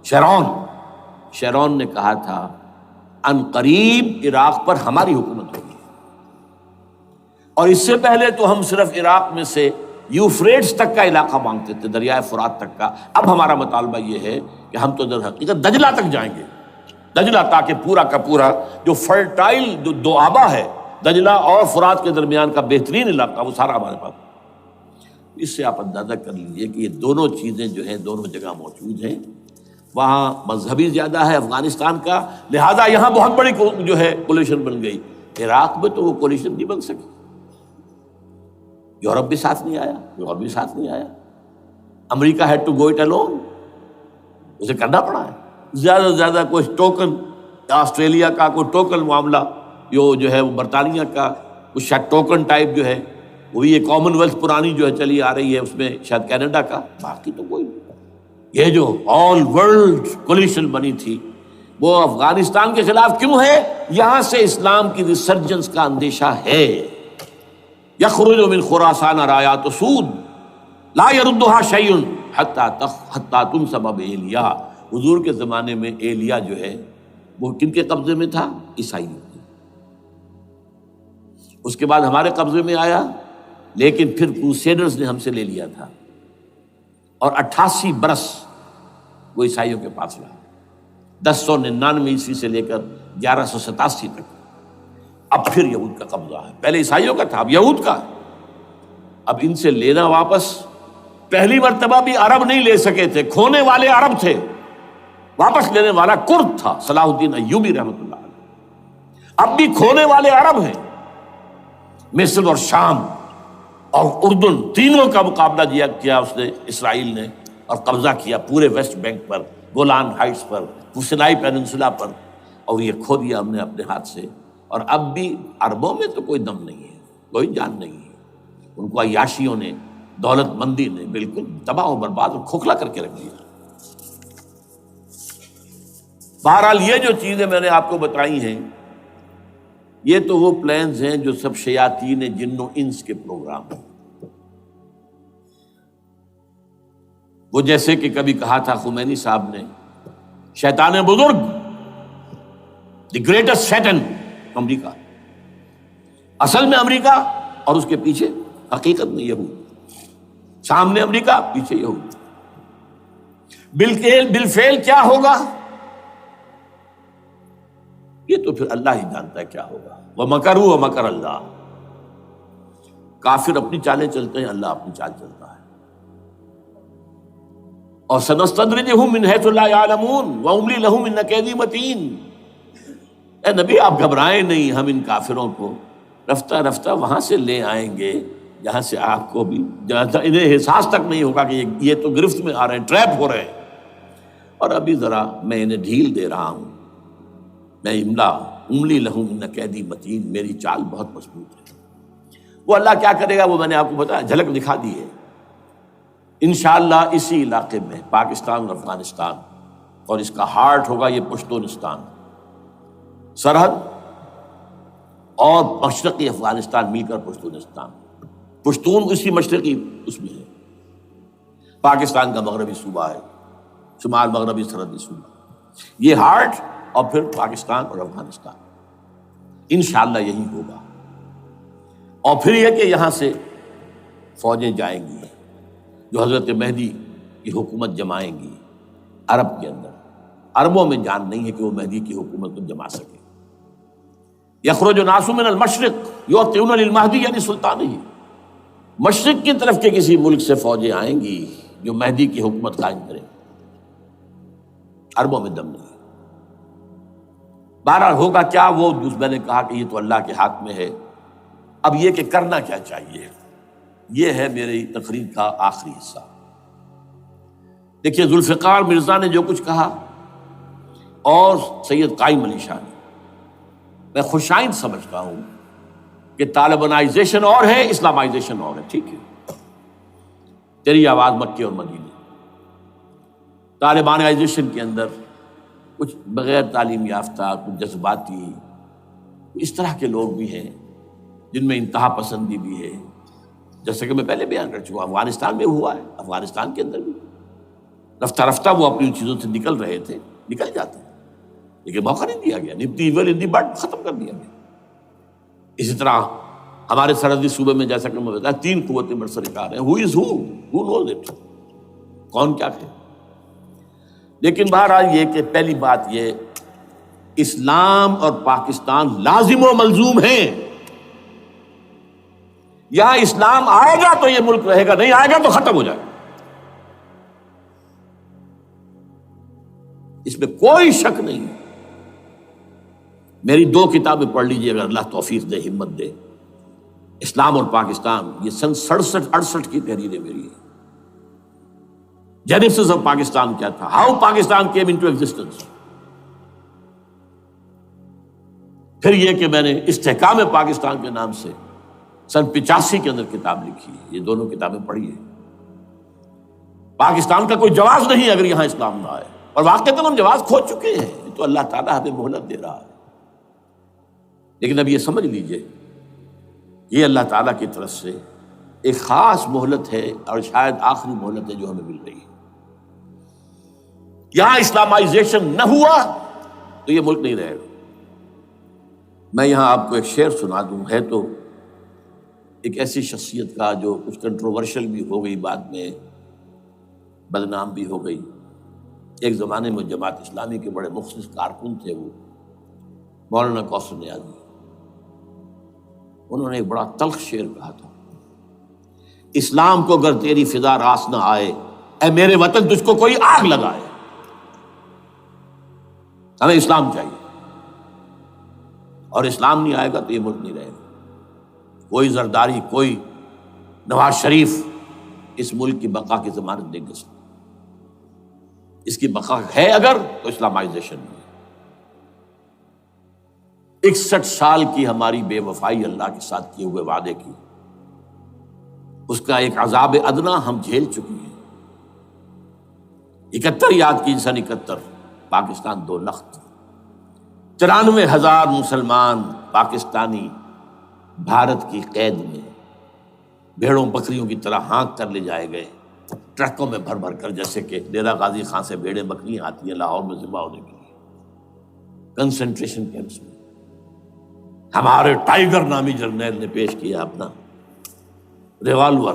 شیرون نے کہا تھا ان قریب عراق پر ہماری حکومت ہوگی. اور اس سے پہلے تو ہم صرف عراق میں سے یوفریٹس تک کا علاقہ مانگتے تھے، دریائے فرات تک کا. اب ہمارا مطالبہ یہ ہے کہ ہم تو در حقیقت دجلہ تک جائیں گے، دجلہ، تاکہ پورا کا پورا جو فرٹائل دو آبا ہے دجلہ اور فرات کے درمیان کا بہترین علاقہ، وہ سارا ہمارے پاس. اس سے آپ اندازہ کر لیجیے کہ یہ دونوں چیزیں جو ہیں دونوں جگہ موجود ہیں. وہاں مذہبی زیادہ ہے افغانستان کا، لہذا یہاں بہت بڑی جو ہے کولیشن بن گئی. عراق میں تو وہ کولیشن نہیں بن سکی. یورپ بھی ساتھ نہیں آیا، امریکہ had to go it alone, اسے کرنا پڑا ہے. زیادہ سے زیادہ کوئی ٹوکن آسٹریلیا کا کوئی ٹوکن معاملہ جو ہے وہ برطانیہ کا کچھ شاید ٹوکن ٹائپ جو ہے وہی یہ کامن ویلتھ پرانی جو ہے چلی آ رہی ہے، اس میں شاید کینیڈا کا، باقی تو کوئی نہیں۔ یہ جو آل ورلڈ کولیشن بنی تھی وہ افغانستان کے خلاف کیوں ہے؟ یہاں سے اسلام کی ریسرجنس کا اندیشہ ہے۔ یخرج من خراسان رایات سود لا یردها شیء حتی تنصب بایلیا۔ حضور کے زمانے میں ایلیا جو ہے وہ کن کے قبضے میں تھا؟ عیسائیوں کے۔ اس کے بعد ہمارے قبضے میں آیا، لیکن پھر کروسیڈرز نے ہم سے لے لیا تھا، اور 88 برس وہ عیسائیوں کے پاس رہا، 1099 عیسوی سے لے کر 1187 تک۔ اب پھر یہود کا قبضہ ہے، پہلے عیسائیوں کا تھا، اب یہود کا۔ اب ان سے لینا واپس، پہلی مرتبہ بھی عرب نہیں لے سکے تھے، کھونے والے عرب تھے، واپس لینے والا کرد تھا، صلاح الدین ایوبی رحمۃ اللہ علیہ۔ اب بھی کھونے والے عرب ہیں، مصر اور شام اور اردن تینوں کا مقابلہ کیا اس نے، اسرائیل نے، اور قبضہ کیا پورے ویسٹ بینک پر، گولان ہائٹس پر، سینائی پیننسولا پر، اور یہ کھو دیا ہم نے اپنے ہاتھ سے۔ اور اب بھی عربوں میں تو کوئی دم نہیں ہے، کوئی جان نہیں ہے، ان کو عیاشیوں نے، دولت مندی نے بالکل تباہ و برباد اور کھوکھلا کر کے رکھ دیا۔ بہرحال یہ جو چیزیں میں نے آپ کو بتائی ہیں، یہ تو وہ پلانز ہیں جو سب شیاطین جن و انس کے پروگرام ہیں۔ وہ جیسے کہ کبھی کہا تھا خمینی صاحب نے، شیطان بزرگ، دی گریٹسٹ شیطن، امریکہ، اصل میں امریکہ، اور اس کے پیچھے حقیقت میں یہود، سامنے امریکہ، پیچھے یہود۔ بالفعل کیا ہوگا یہ تو پھر اللہ ہی جانتا ہے کیا ہوگا۔ وَمَكَرُوا وَمَكَرَ اللَّهُ، کافر اپنی چالیں چلتے ہیں، اللہ اپنی چال چلتا ہے۔ اور سَنَسْتَدْرِجُهُم مِّنْ حَيْثُ لَا يَعْلَمُونَ وَأُمْلِي لَهُمْ إِنَّ كَيْدِي مَتِينٌ۔ اے نبی آپ گھبرائیں نہیں، ہم ان کافروں کو رفتہ رفتہ وہاں سے لے آئیں گے جہاں سے آپ کو بھی انہیں احساس تک نہیں ہوگا کہ یہ تو گرفت میں آ رہے ہیں، ٹریپ ہو رہے ہیں، اور ابھی ذرا میں انہیں ڈھیل دے رہا ہوں۔ میں املی لہم ان قیدی متین، میری چال بہت مضبوط ہے۔ وہ اللہ کیا کرے گا وہ میں نے آپ کو بتایا، جھلک دکھا دی ہے۔ انشاءاللہ اسی علاقے میں پاکستان اور افغانستان، اور اس کا ہارٹ ہوگا یہ پشتونستان، سرحد اور مشرقی افغانستان مل کر پشتونستان، پشتون اسی مشرقی اس میں ہے، پاکستان کا مغربی صوبہ ہے، شمال مغربی سرحدی صوبہ، یہ ہارٹ، اور پھر پاکستان اور افغانستان، انشاءاللہ یہی ہوگا۔ اور پھر یہ کہ یہاں سے فوجیں جائیں گی جو حضرت مہدی کی حکومت جمائیں گی عرب کے اندر۔ عربوں میں جان نہیں ہے کہ وہ مہدی کی حکومت کو جما سکے۔ یخرج ناس من المشرق یؤتون للمہدی یعنی سلطان ہی، مشرق کی طرف کے کسی ملک سے فوجیں آئیں گی جو مہدی کی حکومت قائم کریں۔ عربوں میں دم نہیں۔ بہرحال ہوگا کیا، وہ میں نے کہا کہ یہ تو اللہ کے ہاتھ میں ہے۔ اب یہ کہ کرنا کیا چاہیے، یہ ہے میری تقریر کا آخری حصہ۔ دیکھیے ذوالفقار مرزا نے جو کچھ کہا اور سید قائم علی شاہ نے، میں خوشائند سمجھتا ہوں کہ طالبانائزیشن اور ہے، اسلامائزیشن اور ہے، ٹھیک ہے، تیری آواز مکے اور مدینے۔ طالبانائزیشن کے اندر کچھ بغیر تعلیم یافتہ، کچھ جذباتی، اس طرح کے لوگ بھی ہیں جن میں انتہا پسندی بھی ہے، جیسے کہ میں پہلے بیان کر چکا، افغانستان میں ہوا ہے، افغانستان کے اندر بھی رفتہ رفتہ وہ اپنی چیزوں سے نکل رہے تھے، نکل جاتے ہیں، لیکن موقع نہیں دیا گیا، نب دی ایول ان دی بڈ، ختم کر دیا گیا۔ اسی طرح ہمارے سرحدی صوبے میں جیسا کہ میں بتایا 3 قوتیں برسرکار ہیں، who knows it، کون کیا کہ۔ لیکن بہرحال یہ کہ پہلی بات یہ، اسلام اور پاکستان لازم و ملزوم ہیں۔ یہاں اسلام آئے گا تو یہ ملک رہے گا، نہیں آئے گا تو ختم ہو جائے گا، اس میں کوئی شک نہیں۔ میری 2 کتابیں پڑھ لیجیے اگر اللہ توفیق دے، ہمت دے، اسلام اور پاکستان، یہ سن 67-68 کی تحریریں میری ہیں۔ جینیسس آف پاکستان کیا تھا، how Pakistan came into existence, پھر یہ کہ میں نے استحکام پاکستان کے نام سے سن 85 کے اندر کتاب لکھی ہے، یہ دونوں کتابیں پڑھی ہیں۔ پاکستان کا کوئی جواز نہیں اگر یہاں اسلام نہ آئے، اور واقعتاً ہم جواز کھو چکے ہیں، یہ تو اللہ تعالیٰ ہمیں مہلت دے رہا ہے۔ لیکن اب یہ سمجھ لیجئے، یہ اللہ تعالیٰ کی طرف سے ایک خاص مہلت ہے، اور شاید آخری مہلت ہے جو ہمیں مل رہی ہے۔ یہاں اسلامائزیشن نہ ہوا تو یہ ملک نہیں رہے گا۔ میں یہاں آپ کو ایک شعر سنا دوں، ہے تو ایک ایسی شخصیت کا جو کچھ کنٹروورشل بھی ہو گئی، بعد میں بدنام بھی ہو گئی۔ ایک زمانے میں جماعت اسلامی کے بڑے مخلص کارکن تھے وہ، مولانا کوثر نیازی۔ انہوں نے ایک بڑا تلخ شعر کہا تھا، اسلام کو اگر تیری فضا راس نہ آئے، اے میرے وطن تجھ کو کوئی آگ لگائے۔ ہمیں اسلام چاہیے، اور اسلام نہیں آئے گا تو یہ ملک نہیں رہے گا۔ کوئی زرداری، کوئی نواز شریف اس ملک کی بقا کی ضمانت نہیں دے سکتا۔ اس کی بقا ہے اگر تو اسلامائزیشن نہیں ہے۔ 61 سال کی ہماری بے وفائی اللہ کے ساتھ کیے ہوئے وعدے کی، اس کا ایک عذاب ادنا ہم جھیل چکے ہیں۔ 71 یاد کی، سن 71 پاکستان 2 لخت، 94,000 مسلمان پاکستانی بھارت کی قید میں بھیڑوں بکریوں کی طرح ہانک کر لے جائے گئے، ٹرکوں میں بھر بھر کر، جیسے کہ ڈیرہ غازی خان سے بھیڑیں بکریاں آتی ہیں لاہور میں ذبح ہونے کے لیے، کنسنٹریشن کیمپس میں۔ ہمارے ٹائیگر نامی جرنیل نے پیش کیا اپنا ریوالور،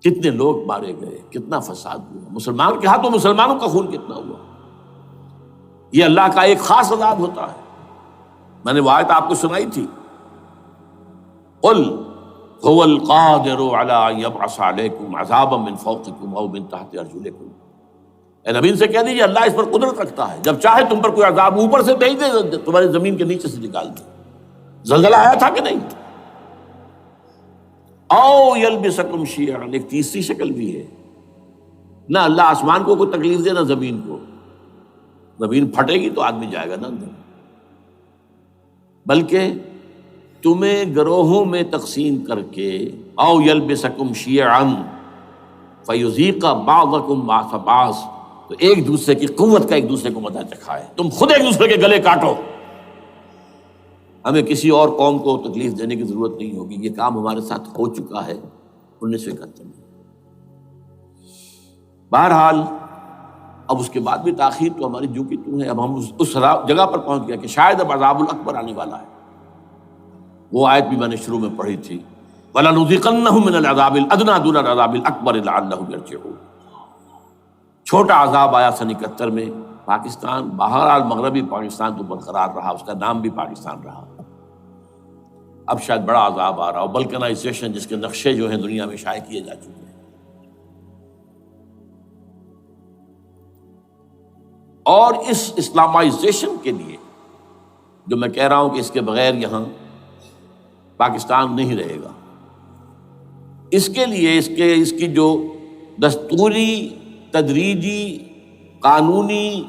کتنے لوگ مارے گئے، کتنا فساد ہوا، مسلمان کے ہاتھوں مسلمانوں کا خون کتنا ہوا۔ یہ اللہ کا ایک خاص عذاب ہوتا ہے۔ میں نے وہ آیت آپ کو سنائی تھی، قل هو القادر على ان يبعث عليكم عذابا من فوقكم او من تحت ارجلكم۔ اے نبی سے کہہ دیجیے اللہ اس پر قدرت رکھتا ہے، جب چاہے تم پر کوئی عذاب اوپر سے بھیج دے، تمہاری زمین کے نیچے سے نکال دے۔ زلزلہ آیا تھا کہ نہیں؟ او یلبسکم شیعا، ایک تیسری شکل بھی ہے، نہ اللہ آسمان کو کوئی تکلیف دے نہ زمین کو، زمین پھٹے گی تو آدمی جائے گا نا اندر، بلکہ تمہیں گروہوں میں تقسیم کر کے، او یلبسکم شیعا فیذیق بعضکم بعض بعض، تو ایک دوسرے کی قوت کا ایک دوسرے کو مزہ چکھائے، تم خود ایک دوسرے کے گلے کاٹو۔ ہمیں کسی اور قوم کو تکلیف دینے کی ضرورت نہیں ہوگی، یہ کام ہمارے ساتھ ہو چکا ہے 1971 میں۔ بہرحال اب اس کے بعد بھی تاخیر تو ہماری جو کی تو ہے، اب ہم اس جگہ پر پہنچ گیا کہ شاید اب عذاب الاکبر آنے والا ہے۔ وہ آیت بھی میں نے شروع میں پڑھی تھی، وَلَنُذِيقَنَّهُم مِّنَ الْعَذَابِ الْأَدْنَىٰ دُونَ الْعَذَابِ الْأَكْبَرِ لَعَلَّهُمْ يَرْجِعُونَ۔ چھوٹا عذاب آیا سن 71 میں پاکستان، بہرحال مغربی پاکستان تو برقرار رہا، اس کا نام بھی پاکستان رہا۔ اب شاید بڑا عذاب آ رہا ہو، بلکنائزیشن جس کے نقشے جو ہیں دنیا میں شائع کیے جا چکے ہیں۔ اور اس اسلامائزیشن کے لیے جو میں کہہ رہا ہوں کہ اس کے بغیر یہاں پاکستان نہیں رہے گا، اس کے لیے اس کی جو دستوری، تدریجی، قانونی،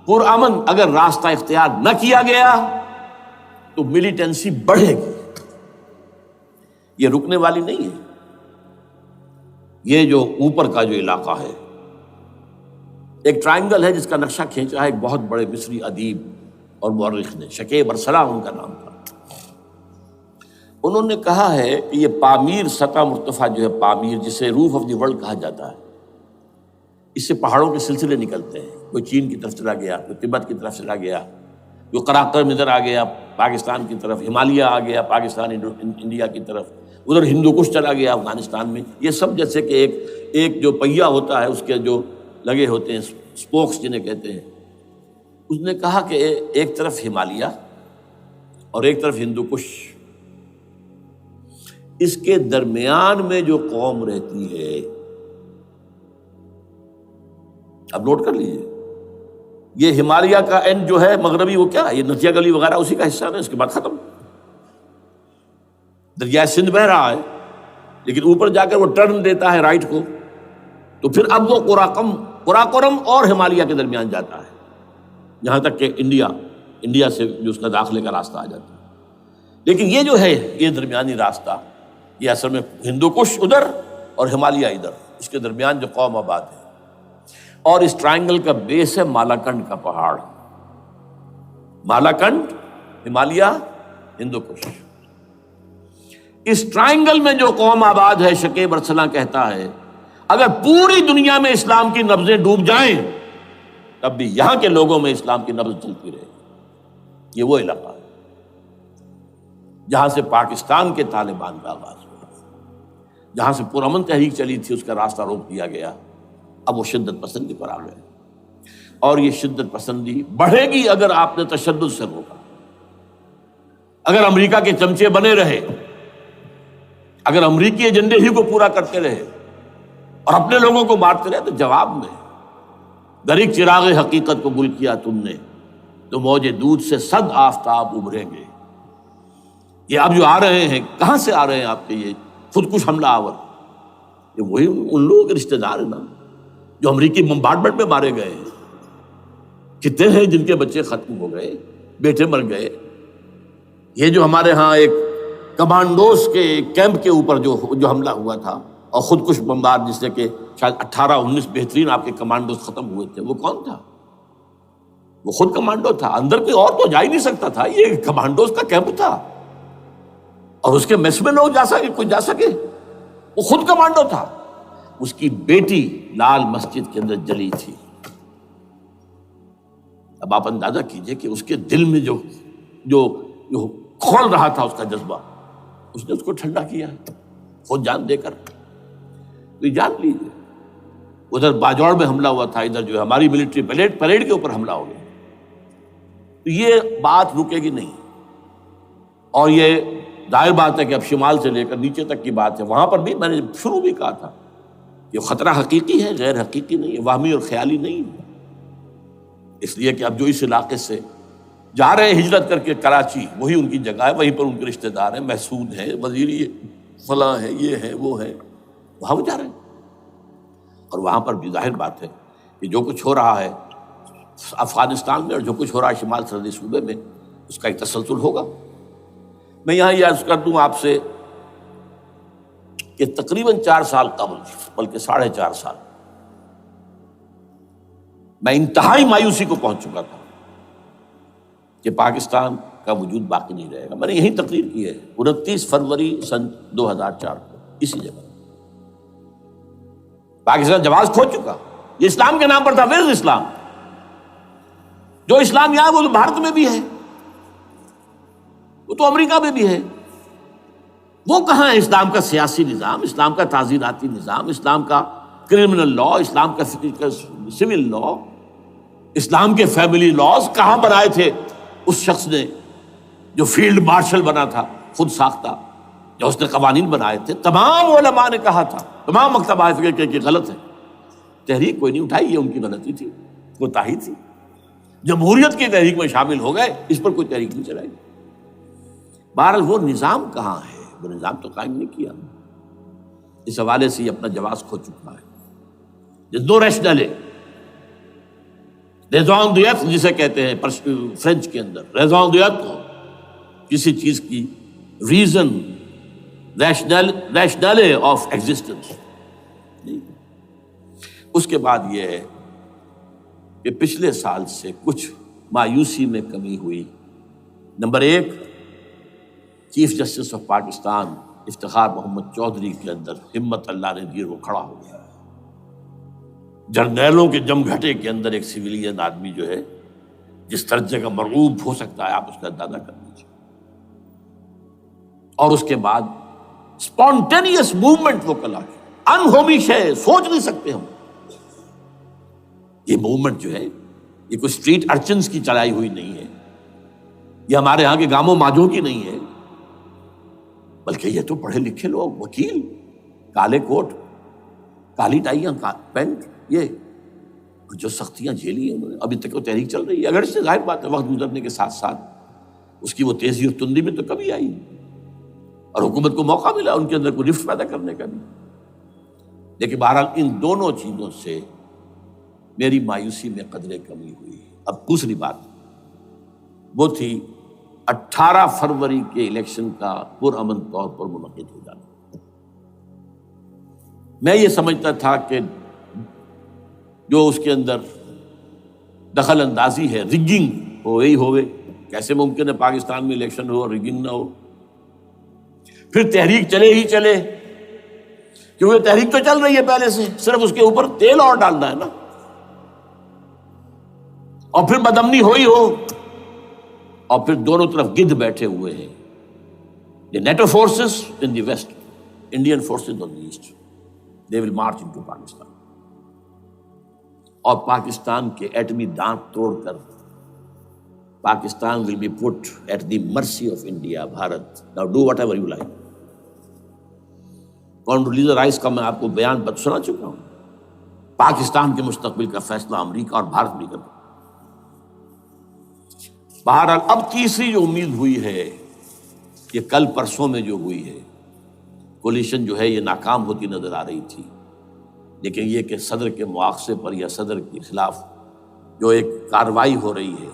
پرامن اگر راستہ اختیار نہ کیا گیا تو ملیٹنسی بڑھے گی، یہ رکنے والی نہیں ہے۔ یہ جو اوپر کا جو علاقہ ہے، ایک ٹرائنگل ہے جس کا نقشہ کھینچا ہے ایک بہت بڑے مصری ادیب اور مورخ نے، شکیب ارسلہ ان کا نام تھا۔ انہوں نے کہا ہے کہ یہ پامیر سطح مرتفع جو ہے، پامیر جسے روف آف دی ورلڈ کہا جاتا ہے، اس سے پہاڑوں کے سلسلے نکلتے ہیں، کوئی چین کی طرف چلا گیا، کوئی تبت کی طرف چلا گیا، جو قراقرم ادھر آ گیا پاکستان کی طرف، ہمالیہ آ گیا پاکستان انڈیا کی طرف، ادھر ہندو کش چلا گیا افغانستان میں۔ یہ سب جیسے کہ ایک جو پہیہ ہوتا ہے اس کے جو لگے ہوتے ہیں سپوکس جنہیں کہتے ہیں۔ اس نے کہا کہ ایک طرف ہمالیہ اور ایک طرف ہندو کش، اس کے درمیان میں جو قوم رہتی ہے، اب نوٹ کر لیجیے، یہ ہمالیہ کا اینڈ جو ہے مغربی، وہ کیا ہے، یہ نتیا گلی وغیرہ اسی کا حصہ ہے، اس کے بعد ختم، دریائے سندھ بہہ رہا ہے، لیکن اوپر جا کر وہ ٹرن دیتا ہے رائٹ کو، تو پھر اب وہ قراقرم اور ہمالیہ کے درمیان جاتا ہے۔ یہاں تک کہ انڈیا سے جو اس کا داخلے کا راستہ آ جاتا ہے. لیکن یہ جو ہے یہ درمیانی راستہ یہ اصل میں ہندو کش ادھر اور ہمالیہ ادھر، اس کے درمیان جو قوم آباد ہے. اور اس ٹرائنگل کا بیس ہے مالاکنڈ کا پہاڑ، مالاکنڈ، ہمالیہ، ہندو کش. اس ٹرائنگل میں جو قوم آباد ہے، شکیب ارسلان کہتا ہے اگر پوری دنیا میں اسلام کی نبضیں ڈوب جائیں تب بھی یہاں کے لوگوں میں اسلام کی نبض چلتی رہے گی. یہ وہ علاقہ ہے جہاں سے پاکستان کے طالبان کا آغاز ہوا، جہاں سے پرامن تحریک چلی تھی، اس کا راستہ روک دیا گیا. اب وہ شدت پسندی پر آ گئے، اور یہ شدت پسندی بڑھے گی اگر آپ نے تشدد سے روکا. اگر امریکہ کے چمچے بنے رہے، اگر امریکی ایجنڈے ہی کو پورا کرتے رہے اور اپنے لوگوں کو مارتے رہے، تو جواب میں دریک چراغ حقیقت کو گل کیا تم نے تو موج دودھ سے صد آفتاب ابھریں گے. یہ اب جو آ رہے ہیں، کہاں سے آ رہے ہیں آپ کے یہ خودکش حملہ آور؟ یہ وہی ان لوگوں کے رشتہ دار ہیں نا جو امریکی بمبارڈمنٹ میں مارے گئے ہیں. کتنے ہیں جن کے بچے ختم ہو گئے، بیٹے مر گئے. یہ جو ہمارے ہاں ایک کمانڈوز کے کیمپ کے اوپر جو حملہ ہوا تھا اور خودکش بمبار، جس سے کہ شاید 18-19 بہترین آپ کے کمانڈوز ختم ہوئے تھے، وہ کون تھا؟ وہ خود کمانڈو تھا. اندر کوئی اور تو جا ہی نہیں سکتا تھا، یہ کمانڈوز کا کیمپ تھا اور اس کے میس میں لوگ کوئی جا سکے. وہ خود کمانڈو تھا. اس کی بیٹی لال مسجد کے اندر جلی تھی. اب آپ اندازہ کیجئے کہ اس کے دل میں جو کھول رہا تھا اس کا جذبہ، اس نے اس کو ٹھنڈا کیا خود جان دے کر. تو یہ جان لیجیے، ادھر باجوڑ میں حملہ ہوا تھا، ادھر جو ہے ہماری ملٹری پریڈ کے اوپر حملہ ہو گیا. تو یہ بات رکے گی نہیں. اور یہ ظاہر بات ہے کہ اب شمال سے لے کر نیچے تک کی بات ہے. وہاں پر بھی میں نے شروع بھی کہا تھا کہ خطرہ حقیقی ہے، غیر حقیقی نہیں ہے، وہمی اور خیالی نہیں ہے. اس لیے کہ اب جو اس علاقے سے جا رہے ہیں ہجرت کر کے کراچی، وہی ان کی جگہ ہے، وہیں پر ان کے رشتہ دار ہیں، محسود ہیں، وزیری فلاں ہے، یہ ہے وہ ہے، وہاں وہ جا رہے ہیں. اور وہاں پر بھی ظاہر بات ہے کہ جو کچھ ہو رہا ہے افغانستان میں اور جو کچھ ہو رہا ہے شمال سرحدی صوبے میں، اس کا ایک تسلسل ہوگا. میں یہاں یہ عرض کر دوں آپ سے کہ تقریباً 4 سال قبل، بلکہ 4.5 سال، میں انتہائی مایوسی کو پہنچ چکا تھا کہ پاکستان کا وجود باقی نہیں رہے گا. میں نے یہی تقریر کی ہے 29 فروری سن 2004 کو اسی جگہ. پاکستان جواز کھو چکا. یہ اسلام کے نام پر تھا. ویئر از اسلام؟ جو اسلام یہاں وہ تو بھارت میں بھی ہے، وہ تو امریکہ میں بھی ہے. وہ کہاں ہے اسلام کا سیاسی نظام، اسلام کا تعزیراتی نظام، اسلام کا کرمنل لا، اسلام کا سول لا، اسلام کے فیملی لاز کہاں بنائے تھے اس شخص نے جو فیلڈ مارشل بنا تھا، خود ساختہ، جو اس نے قوانین بنائے تھے. تمام علماء نے کہا تھا، تمام مکتبہ فکر کہ غلط ہے. تحریک کوئی نہیں اٹھائی، یہ ان کی غلطی تھی، کوتاہی تھی. جمہوریت کی تحریک میں شامل ہو گئے، اس پر کوئی تحریک نہیں چلائی. بہرحال وہ نظام کہاں ہے؟ وہ نظام تو قائم نہیں کیا. اس حوالے سے یہ اپنا جواز کھو چکا ہے. دو ریشنل ہے، ریزون دیت جسے کہتے ہیں فرینچ کے اندر، ریزون دیت کسی چیز کی ریزن، ریشنل آف ایگزسٹنس. اس کے بعد یہ ہے کہ پچھلے سال سے کچھ مایوسی میں کمی ہوئی. Number 1، chief justice of Pakistan Iftikhar Muhammad Chaudhry کے اندر ہمت اللہ نے دی، وہ کھڑا ہو گیا. جرنیلوں کے جم گھٹے کے اندر ایک سویلین آدمی جو ہے جس درجے کا مرعوب ہو سکتا ہے، آپ اس کا اندازہ کر لیجیے. اور اس کے بعد اسپونٹینیس موومنٹ وہ کلا ہے، انہومی شے، سوچ نہیں سکتے ہم. یہ موومنٹ جو ہے یہ کوئی اسٹریٹ ارچنز کی چلائی ہوئی نہیں ہے، یہ ہمارے ہاں کے گاموں ماجوں کی نہیں ہے، بلکہ یہ تو پڑھے لکھے لوگ، وکیل، کالے کوٹ، کالی ٹائیاں، پینٹ، یہ جو سختیاں جھیلی ہیں انہوں نے. ابھی تک وہ تحریک چل رہی ہے. اگر سے ظاہر بات ہے وقت گزرنے کے ساتھ ساتھ اس کی وہ تیزی اور تندی میں تو کمی آئی اور حکومت کو موقع ملا ان کے اندر کوئی رفت پیدا کرنے کا بھی. لیکن بہرحال ان دونوں چیزوں سے میری مایوسی میں قدرے کمی ہوئی. اب دوسری بات وہ تھی 18 فروری کے الیکشن کا پرامن طور پر منعقد ہو جانا۔ میں یہ سمجھتا تھا کہ جو اس کے اندر دخل اندازی ہے، رگنگ ہو گئی ہوگی، کیسے ممکن ہے پاکستان میں الیکشن ہو اور رگنگ نہ ہو؟ پھر تحریک چلے ہی چلے، کیونکہ تحریک تو چل رہی ہے پہلے سے، صرف اس کے اوپر تیل اور ڈالنا ہے نا، اور پھر بدامنی ہوئی ہو، اور پھر دونوں طرف گدھ بیٹھے ہوئے ہیں، the NATO forces in the west, Indian forces on the east, they will march into Pakistan، اور پاکستان کے ایٹمی دانت توڑ کر Pakistan will be put at the mercy of India، Bharat, now do whatever you like۔ Condoleezza Rice کا میں آپ کو بیان بتا سنا چکا ہوں، پاکستان کے مستقبل کا فیصلہ امریکہ اور بھارت بھی کرتا۔ بہرحال اب تیسری جو امید ہوئی ہے، یہ کل پرسوں میں جو ہوئی ہے، کولیشن جو ہے یہ ناکام ہوتی نظر آ رہی تھی، لیکن یہ کہ صدر کے مواخذے پر یا صدر کے خلاف جو ایک کارروائی ہو رہی ہے،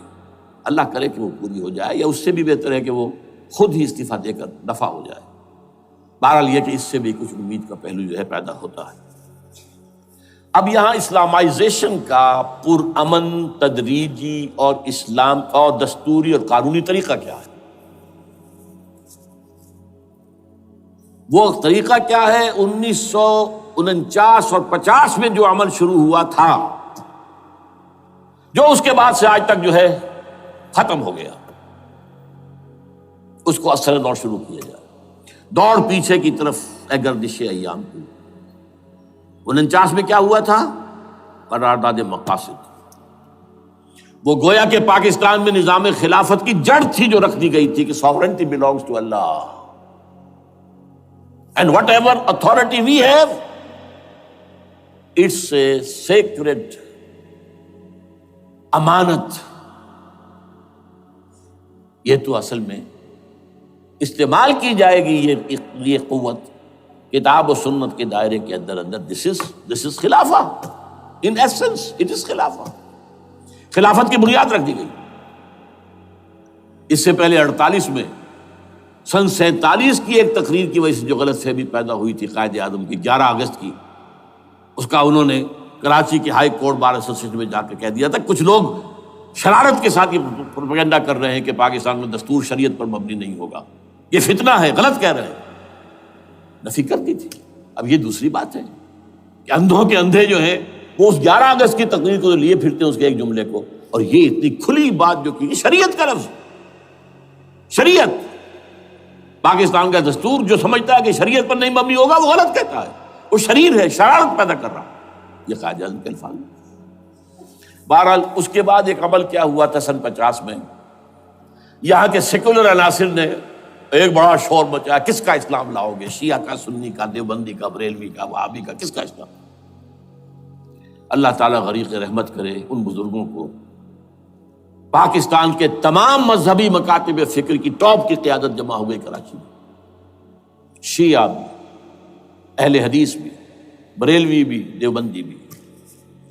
اللہ کرے کہ وہ پوری ہو جائے، یا اس سے بھی بہتر ہے کہ وہ خود ہی استعفیٰ دے کر دفع ہو جائے۔ بہرحال یہ کہ اس سے بھی کچھ امید کا پہلو جو ہے پیدا ہوتا ہے۔ اب یہاں اسلامائزیشن کا پرامن، تدریجی اور اسلام اور دستوری اور قانونی طریقہ کیا ہے؟ وہ طریقہ کیا ہے؟ 1949 اور 50 میں جو عمل شروع ہوا تھا، جو اس کے بعد سے آج تک جو ہے ختم ہو گیا، اس کو اثر دور شروع کیا جائے، دوڑ پیچھے کی طرف اے گردش ایام کی۔ 49 میں کیا ہوا تھا؟ قرارداد مقاصد، وہ گویا کہ پاکستان میں نظام خلافت کی جڑ تھی جو رکھ دی گئی تھی کہ sovereignty belongs to Allah and whatever authority we have it's a sacred امانت، یہ تو اصل میں استعمال کی جائے گی یہ قوت کتاب و سنت کے دائرے کے اندر this is خلافہ، in essence it is خلافہ، خلافت کی بنیاد رکھ دی گئی۔ اس سے پہلے 48 میں سن 47 کی ایک تقریر کی وجہ سے جو غلط فہمی پیدا ہوئی تھی قائد اعظم کی 11 اگست کی، اس کا انہوں نے کراچی کی ہائی کورٹ بار ایسوسیشن میں جا کے کہہ دیا تھا، کچھ لوگ شرارت کے ساتھ یہ پروپیگنڈا کر رہے ہیں کہ پاکستان میں دستور شریعت پر مبنی نہیں ہوگا، یہ فتنہ ہے، غلط کہہ رہے ہیں، نفی کر دی تھی۔ اب یہ دوسری بات ہے کہ اندھوں کے اندھے جو ہیں وہ اس 11 اگست کی تقریر کو لیے پھرتے ہیں، اس کے ایک جملے کو، اور یہ اتنی کھلی بات جو کی، شریعت کا لفظ، شریعت، پاکستان کا دستور جو سمجھتا ہے کہ شریعت پر نہیں مبنی ہوگا وہ غلط کہتا ہے، وہ شریر ہے، شرارت پیدا کر رہا، یہ قائد اعظم کے الفاظ۔ بہرحال اس کے بعد ایک عمل کیا ہوا تھا سن 50 میں، یہاں کے سیکولر عناصر نے ایک بڑا شور مچایا، کس کا اسلام لاؤ گے؟ شیعہ کا، سنی کا، دیوبندی کا، بریلوی کا، وہابی کا، کس کا اسلام؟ اللہ تعالیٰ غریق رحمت کرے ان بزرگوں کو، پاکستان کے تمام مذہبی مکاتب فکر کی ٹاپ کی قیادت جمع ہو گئی کراچی میں، شیعہ بھی، اہل حدیث بھی، بریلوی بھی، دیوبندی بھی،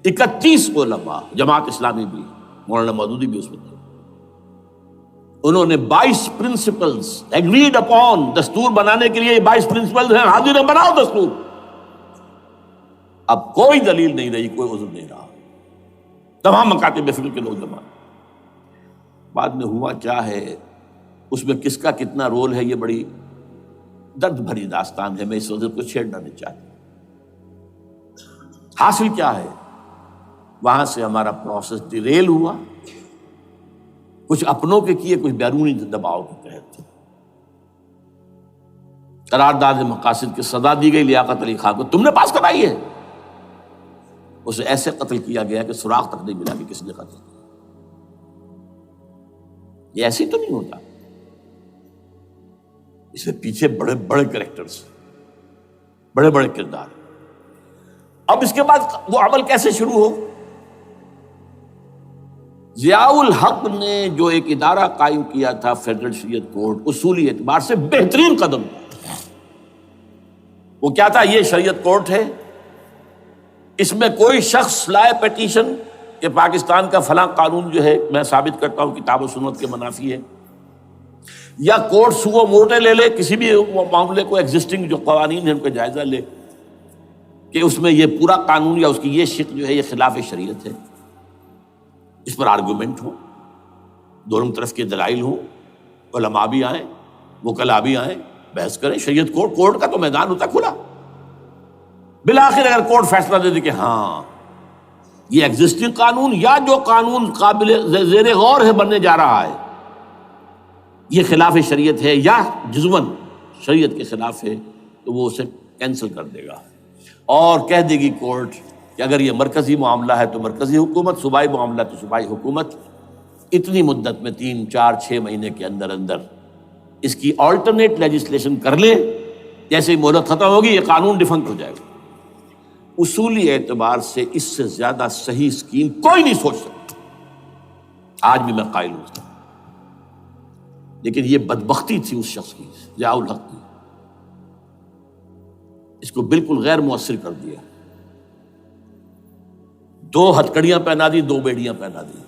31 علماء، جماعت اسلامی بھی، مولانا مودودی بھی اس میں تھے۔ انہوں نے 22 پرنسپلز ایگریڈ اپون، دستور بنانے کے لیے 22 پرنسپلز ہیں، حاضر ہیں، بناؤ دستور۔ اب کوئی دلیل نہیں رہی، کوئی عذر نہیں رہا، تمام مکاتب فکر کے لوگ جمع۔ بعد میں ہوا کیا ہے، اس میں کس کا کتنا رول ہے، یہ بڑی درد بھری داستان ہے، میں اس وجہ کو چھیڑنا نہیں چاہتا۔ حاصل کیا ہے، وہاں سے ہمارا پروسیس ڈیریل ہوا، کچھ اپنوں کے کیے، کچھ بیرونی دباؤ کے تحت۔ قرارداد مقاصد کی سزا دی گئی لیاقت علی خان کو، تم نے پاس کرائی ہے، اسے ایسے قتل کیا گیا کہ سراغ تک نہیں ملا کہ کس نے قتل کیا۔ یہ ایسی تو نہیں ہوتا، اس سے پیچھے بڑے بڑے کریکٹرز، بڑے بڑے کردار۔ اب اس کے بعد وہ عمل کیسے شروع ہو؟ ضیاء الحق نے جو ایک ادارہ قائم کیا تھا فیڈرل شریعت کورٹ، اصولی اعتبار سے بہترین قدم تھا۔ وہ کیا تھا؟ یہ شریعت کورٹ ہے، اس میں کوئی شخص لائے پیٹیشن کہ پاکستان کا فلاں قانون جو ہے میں ثابت کرتا ہوں کتاب و سنت کے منافی ہے، یا کورٹ سو موٹے لے لے کسی بھی معاملے کو، ایگزسٹنگ جو قوانین ہیں ان کا جائزہ لے کہ اس میں یہ پورا قانون یا اس کی یہ شق جو ہے یہ خلاف شریعت ہے، اس پر آرگومنٹ ہو، دونوں طرف کے دلائل ہوں، علماء بھی آئیں، وکلاء بھی آئیں، بحث کریں، شریعت کورٹ کا تو میدان ہوتا کھلا۔ بالآخر اگر کورٹ فیصلہ دے دے کہ ہاں یہ ایگزسٹنگ قانون یا جو قانون قابل زیر غور ہے بننے جا رہا ہے یہ خلاف شریعت ہے یا جزوً شریعت کے خلاف ہے، تو وہ اسے کینسل کر دے گا اور کہہ دے گی کورٹ کہ اگر یہ مرکزی معاملہ ہے تو مرکزی حکومت، صوبائی معاملہ تو صوبائی حکومت، اتنی مدت میں 3 4 6 مہینے کے اندر اندر اس کی آلٹرنیٹ لیجسلیشن کر لے، جیسے ہی مہلت ختم ہوگی یہ قانون ڈیفنکٹ ہو جائے گا۔ اصولی اعتبار سے اس سے زیادہ صحیح اسکیم کوئی نہیں سوچ سکتا، آج بھی میں قائل ہوں، لیکن یہ بدبختی تھی اس شخص کی، ضیاء الحق کی، اس کو بالکل غیر مؤثر کر دیا، 2 ہتھکڑیاں پہنا دی، 2 بیڑیاں پہنا دی۔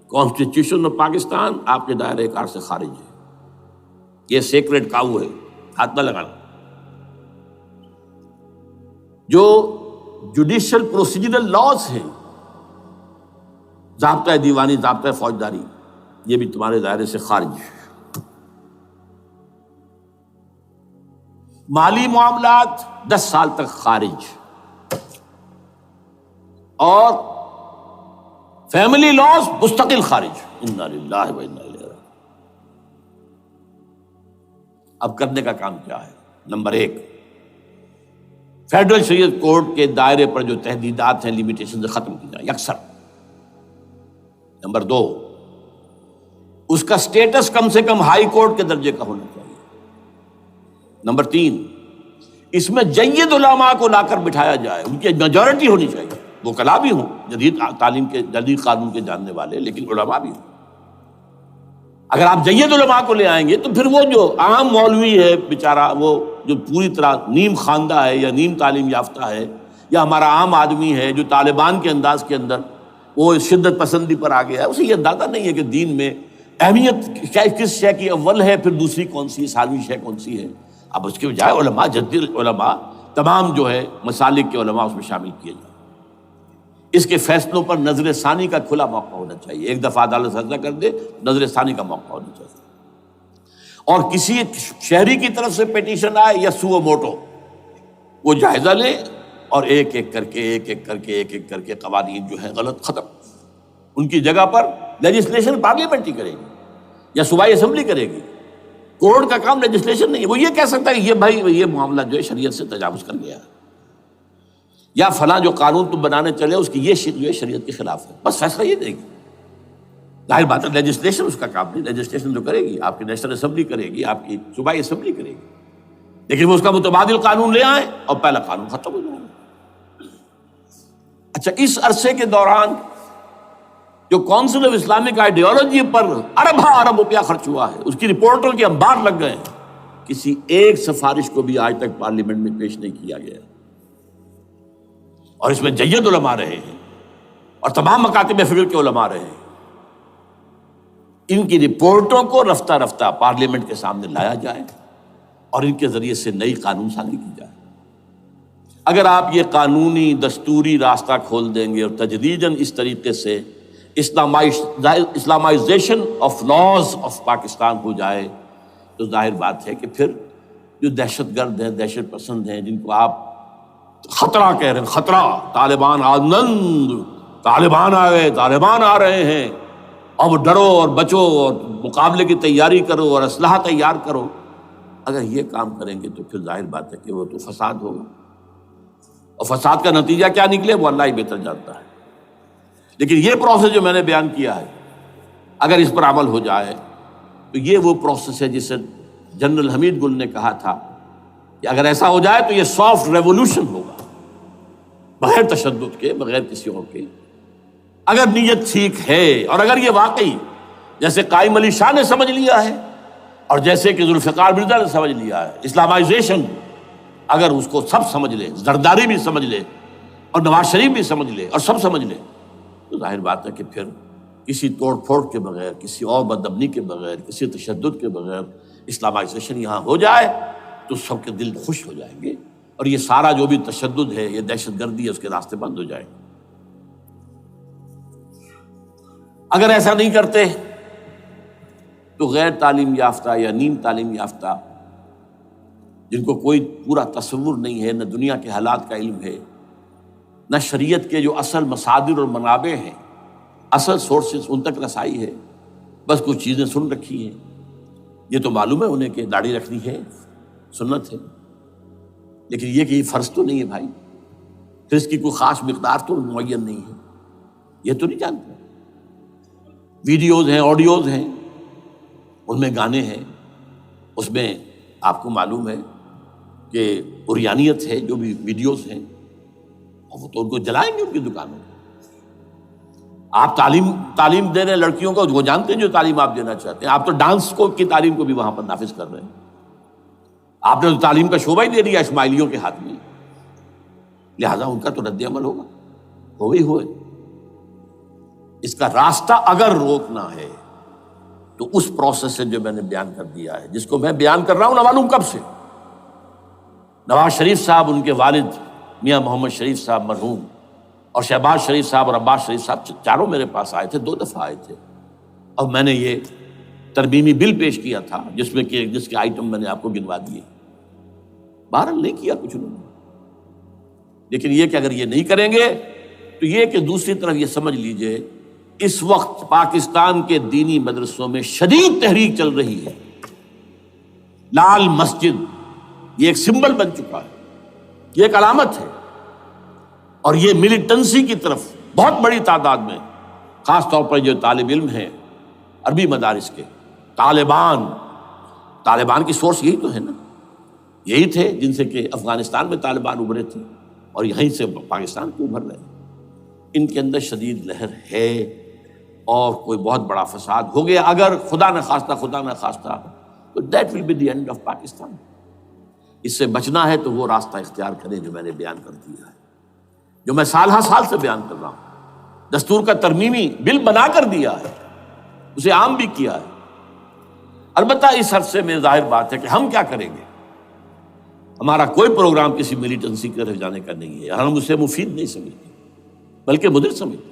کانسٹیٹیوشن آف پاکستان آپ کے دائرے کار سے خارج ہے، یہ سیکریڈ کاؤ ہے، ہاتھ نہ لگانا۔ جو جوڈیشل پروسیجرل لاز ہیں، ضابطۂ دیوانی، ضابطۂ فوجداری، یہ بھی تمہارے دائرے سے خارج ہے۔ مالی معاملات 10 سال تک خارج، اور فیملی لاز مستقل خارج۔ انا للہ و انا الیہ راجعون۔ اب کرنے کا کام کیا ہے؟ نمبر 1، فیڈرل شریعت کورٹ کے دائرے پر جو تحدیدات ہیں، لیمیٹیشن ختم کی جائیں یکسر۔ نمبر 2، اس کا سٹیٹس کم سے کم ہائی کورٹ کے درجے کا ہونا چاہیے۔ نمبر 3، اس میں جید علماء کو لا کر بٹھایا جائے، ان کی میجورٹی ہونی چاہیے، وکلاء بھی ہوں، جدید تعلیم کے، جدید قانون کے جاننے والے، لیکن علماء بھی ہوں۔ اگر آپ جید علماء کو لے آئیں گے تو پھر وہ جو عام مولوی ہے بیچارہ، وہ جو پوری طرح نیم خواندہ ہے یا نیم تعلیم یافتہ ہے، یا ہمارا عام آدمی ہے جو طالبان کے انداز کے اندر وہ شدت پسندی پر آ گیا ہے، اسے یہ اندازہ نہیں ہے کہ دین میں اہمیت کس شے کی اول ہے، پھر دوسری کون سی، سالوی شے کون سی ہے۔ اب اس کے بجائے علماء، جدید علماء، تمام جو ہے مسالک کے علماء اس میں شامل کیے جائیں۔ اس کے فیصلوں پر نظر ثانی کا کھلا موقع ہونا چاہیے، ایک دفعہ عدالت فیصلہ کر دے، نظر ثانی کا موقع ہونا چاہیے، اور کسی شہری کی طرف سے پیٹیشن آئے یا سو موٹو، وہ جائزہ لے اور ایک ایک کر کے قوانین جو ہے غلط ختم، ان کی جگہ پر لیجسلیشن پارلیمنٹ ہی کرے گی یا صوبائی اسمبلی کرے گی۔ کورٹ کا کام لیجسلیشن نہیں ہے، وہ یہ کہہ سکتا ہے یہ بھائی یہ معاملہ جو ہے شریعت سے تجاوز کر گیا ہے، یا فلاں جو قانون تم بنانے چلے اس کی یہ شق جو ہے شریعت کے خلاف ہے، بس فیصلہ یہ دے گی۔ ظاہر بات ہے لیجسلیشن اس کا کام نہیں، لیجسلیشن جو کرے گی آپ کی نیشنل اسمبلی کرے گی، آپ کی صوبائی اسمبلی کرے گی، لیکن وہ اس کا متبادل قانون لے آئیں اور پہلا قانون ختم ہو جائے گا۔ اچھا، اس عرصے کے دوران جو کونسل آف اسلامک آئیڈیالوجی پر ارب روپیہ خرچ ہوا ہے، اس کی رپورٹوں کے انبار لگ گئے ہیں، کسی ایک سفارش کو بھی آج تک پارلیمنٹ میں پیش نہیں کیا گیا، اور اس میں جید علماء رہے ہیں اور تمام مکاتب فکر کے علماء رہے ہیں۔ ان کی رپورٹوں کو رفتہ رفتہ پارلیمنٹ کے سامنے لایا جائے اور ان کے ذریعے سے نئی قانون سازی کی جائے۔ اگر آپ یہ قانونی دستوری راستہ کھول دیں گے اور تجدیداً اس طریقے سے Islamisation of laws of Pakistan ہو جائے تو ظاہر بات ہے کہ پھر جو دہشت گرد ہیں، دہشت پسند ہیں، جن کو آپ خطرہ کہہ رہے ہیں، خطرہ، طالبان آنند، طالبان آ گئے، طالبان آ رہے ہیں، اب ڈرو اور بچو اور مقابلے کی تیاری کرو اور اسلحہ تیار کرو، اگر یہ کام کریں گے تو پھر ظاہر بات ہے کہ وہ تو فساد ہوگا، اور فساد کا نتیجہ کیا نکلے وہ اللہ ہی بہتر جانتا ہے۔ لیکن یہ پروسیس جو میں نے بیان کیا ہے، اگر اس پر عمل ہو جائے تو یہ وہ پروسیس ہے جسے جنرل حمید گل نے کہا تھا کہ اگر ایسا ہو جائے تو یہ سافٹ ریولوشن ہوگا، بغیر تشدد کے، بغیر کسی اور کے۔ اگر نیت ٹھیک ہے اور اگر یہ واقعی جیسے قائم علی شاہ نے سمجھ لیا ہے اور جیسے کہ ذوالفقار مرزا نے سمجھ لیا ہے، اسلامائزیشن اگر اس کو سب سمجھ لے، زرداری بھی سمجھ لے اور نواز شریف بھی سمجھ لے اور سب سمجھ لے تو ظاہر بات ہے کہ پھر کسی توڑ پھوڑ کے بغیر، کسی اور بدامنی کے بغیر، کسی تشدد کے بغیر اسلامائزیشن یہاں ہو جائے تو سب کے دل خوش ہو جائیں گے، اور یہ سارا جو بھی تشدد ہے، یہ دہشت گردی ہے، اس کے راستے بند ہو جائیں گے۔ اگر ایسا نہیں کرتے تو غیر تعلیم یافتہ یا نیم تعلیم یافتہ، جن کو کوئی پورا تصور نہیں ہے، نہ دنیا کے حالات کا علم ہے، نہ شریعت کے جو اصل مصادر اور منابع ہیں، اصل سورسز، ان تک رسائی ہے، بس کچھ چیزیں سن رکھی ہیں۔ یہ تو معلوم ہے انہیں کہ داڑھی رکھنی ہے، سنت ہے، لیکن یہ کہ یہ فرض تو نہیں ہے بھائی، پھر اس کی کوئی خاص مقدار تو معین نہیں ہے، یہ تو نہیں جانتے۔ ویڈیوز ہیں، آڈیوز ہیں، ان میں گانے ہیں، اس میں آپ کو معلوم ہے کہ عریانیت ہے، جو بھی ویڈیوز ہیں، اور وہ تو ان کو جلائیں گے ان کی دکانوں میں۔ آپ تعلیم دے رہے ہیں لڑکیوں کو، وہ جانتے ہیں جو تعلیم آپ دینا چاہتے ہیں، آپ تو ڈانس کی تعلیم کو بھی وہاں پر نافذ کر رہے ہیں۔ آپ نے تو تعلیم کا شعبہ ہی دے دیا اسماعیلیوں کے ہاتھ میں، لہذا ان کا تو رد عمل ہوگا، ہوئے۔ اس کا راستہ اگر روکنا ہے تو اس پروسیس سے جو میں نے بیان کر دیا ہے، جس کو میں بیان کر رہا ہوں نہ معلوم کب سے۔ نواز شریف صاحب، ان کے والد میاں محمد شریف صاحب مرحوم، اور شہباز شریف صاحب اور عباس شریف صاحب چاروں میرے پاس آئے تھے، 2 دفعہ آئے تھے، اور میں نے یہ ترمیمی بل پیش کیا تھا جس کے آئٹم میں نے آپ کو گنوا دیے۔ بہرحال نہیں کیا کچھ انہوں نے، لیکن یہ کہ اگر یہ نہیں کریں گے تو یہ کہ دوسری طرف یہ سمجھ لیجئے اس وقت پاکستان کے دینی مدرسوں میں شدید تحریک چل رہی ہے۔ لال مسجد یہ ایک سمبل بن چکا ہے، یہ ایک علامت ہے، اور یہ ملیٹنسی کی طرف بہت بڑی تعداد میں، خاص طور پر جو طالب علم ہیں عربی مدارس کے، طالبان کی سورس یہی تو ہے نا، یہی تھے جن سے کہ افغانستان میں طالبان ابھرے تھے اور یہیں سے پاکستان کو ابھر رہے ہیں۔ ان کے اندر شدید لہر ہے، اور کوئی بہت بڑا فساد ہو گیا اگر خدا نہ خواستہ تو that will be the end of Pakistan. اس سے بچنا ہے تو وہ راستہ اختیار کریں جو میں نے بیان کر دیا ہے، جو میں سال سے بیان کر رہا ہوں۔ دستور کا ترمیمی بل بنا کر دیا ہے، اسے عام بھی کیا ہے۔ البتہ اس عرصے میں ظاہر بات ہے کہ ہم کیا کریں گے، ہمارا کوئی پروگرام کسی ملیٹنسی کے رہ جانے کا نہیں ہے، ہم اسے مفید نہیں سمجھتے بلکہ مضر سمجھتے،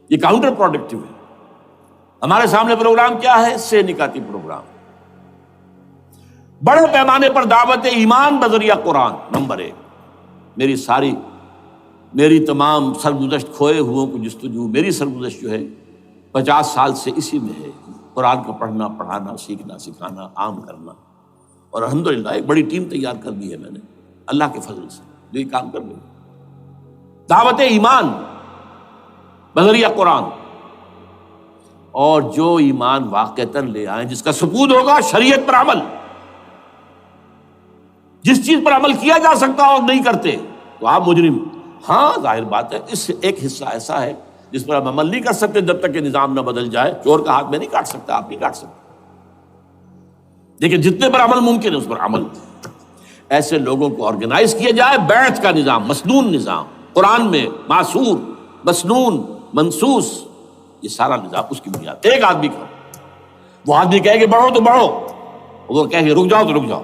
یہ کاؤنٹر پروڈکٹیو ہے۔ ہمارے سامنے پروگرام کیا ہے؟ سے نکاتی پروگرام، بڑے پیمانے پر دعوت ایمان بذریعہ قرآن، نمبر 1۔ میری تمام سرگزشت کھوئے ہوئوں کو جستجو، میری سرگزشت جو ہے 50 سال سے اسی میں ہے، قرآن کا پڑھنا، پڑھانا، سیکھنا، سکھانا، عام کرنا، اور الحمدللہ ایک بڑی ٹیم تیار کر دی ہے میں نے اللہ کے فضل سے، جو یہ کام کر رہی ہے۔ دعوت ایمان بذریعہ قرآن، اور جو ایمان واقعتاً لے آئیں، جس کا ثبوت ہوگا شریعت پر عمل، جس چیز پر عمل کیا جا سکتا اور نہیں کرتے تو آپ مجرم۔ ہاں ظاہر بات ہے اس سے ایک حصہ ایسا ہے جس پر آپ عمل نہیں کر سکتے جب تک کہ نظام نہ بدل جائے، چور کا ہاتھ میں نہیں کاٹ سکتا، آپ نہیں کاٹ سکتے، لیکن جتنے پر عمل ممکن ہے اس پر عمل۔ ایسے لوگوں کو آرگنائز کیا جائے، بیعت کا نظام، مسنون نظام، قرآن میں معصور، مسنون، منصوص، یہ سارا نظام اس کی بنیاد۔ ایک آدمی کا، وہ آدمی کہے کہ بڑھو تو بڑھو، وہ کہے کہ رک جاؤ تو رک جاؤ۔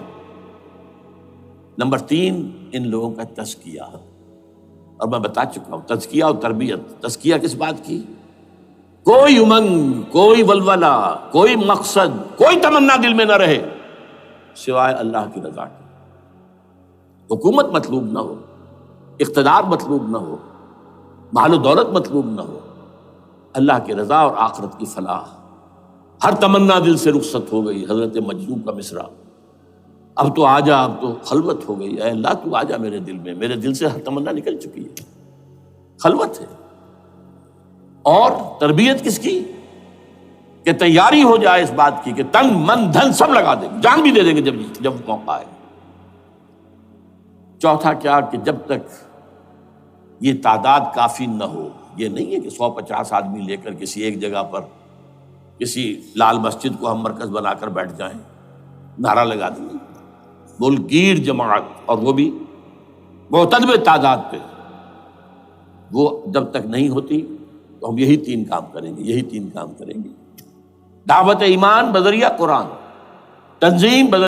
نمبر 3، ان لوگوں کا تزکیہ، اور میں بتا چکا ہوں تزکیہ اور تربیت۔ تزکیہ کس بات کی؟ کوئی امنگ، کوئی ولولہ، کوئی مقصد، کوئی تمنا دل میں نہ رہے سوائے اللہ کی رضا کی۔ حکومت مطلوب نہ ہو، اقتدار مطلوب نہ ہو، مال و دولت مطلوب نہ ہو، اللہ کی رضا اور آخرت کی فلاح۔ ہر تمنا دل سے رخصت ہو گئی، حضرت مجذوب کا مصرع، اب تو آ جا، اب تو خلوت ہو گئی، اے اللہ تو آ جا میرے دل میں، میرے دل سے ہر تمنا نکل چکی ہے، خلوت ہے۔ اور تربیت کس کی؟ کہ تیاری ہو جائے اس بات کی کہ تن من دھن سب لگا دیں گے، جان بھی دے دیں گے جب موقع آئے۔ چوتھا کیا؟ کہ جب تک یہ تعداد کافی نہ ہو، یہ نہیں ہے کہ 150 آدمی لے کر کسی ایک جگہ پر کسی لال مسجد کو ہم مرکز بنا کر بیٹھ جائیں، نعرہ لگا دیں گے، ملک گیر جماعت، اور وہ بھی معتدل تعداد پہ، وہ جب تک نہیں ہوتی تو ہم یہی 3 کام کریں گے، یہی 3 کام کریں گے: دعوت ایمان بذریعہ قرآن، تنظیم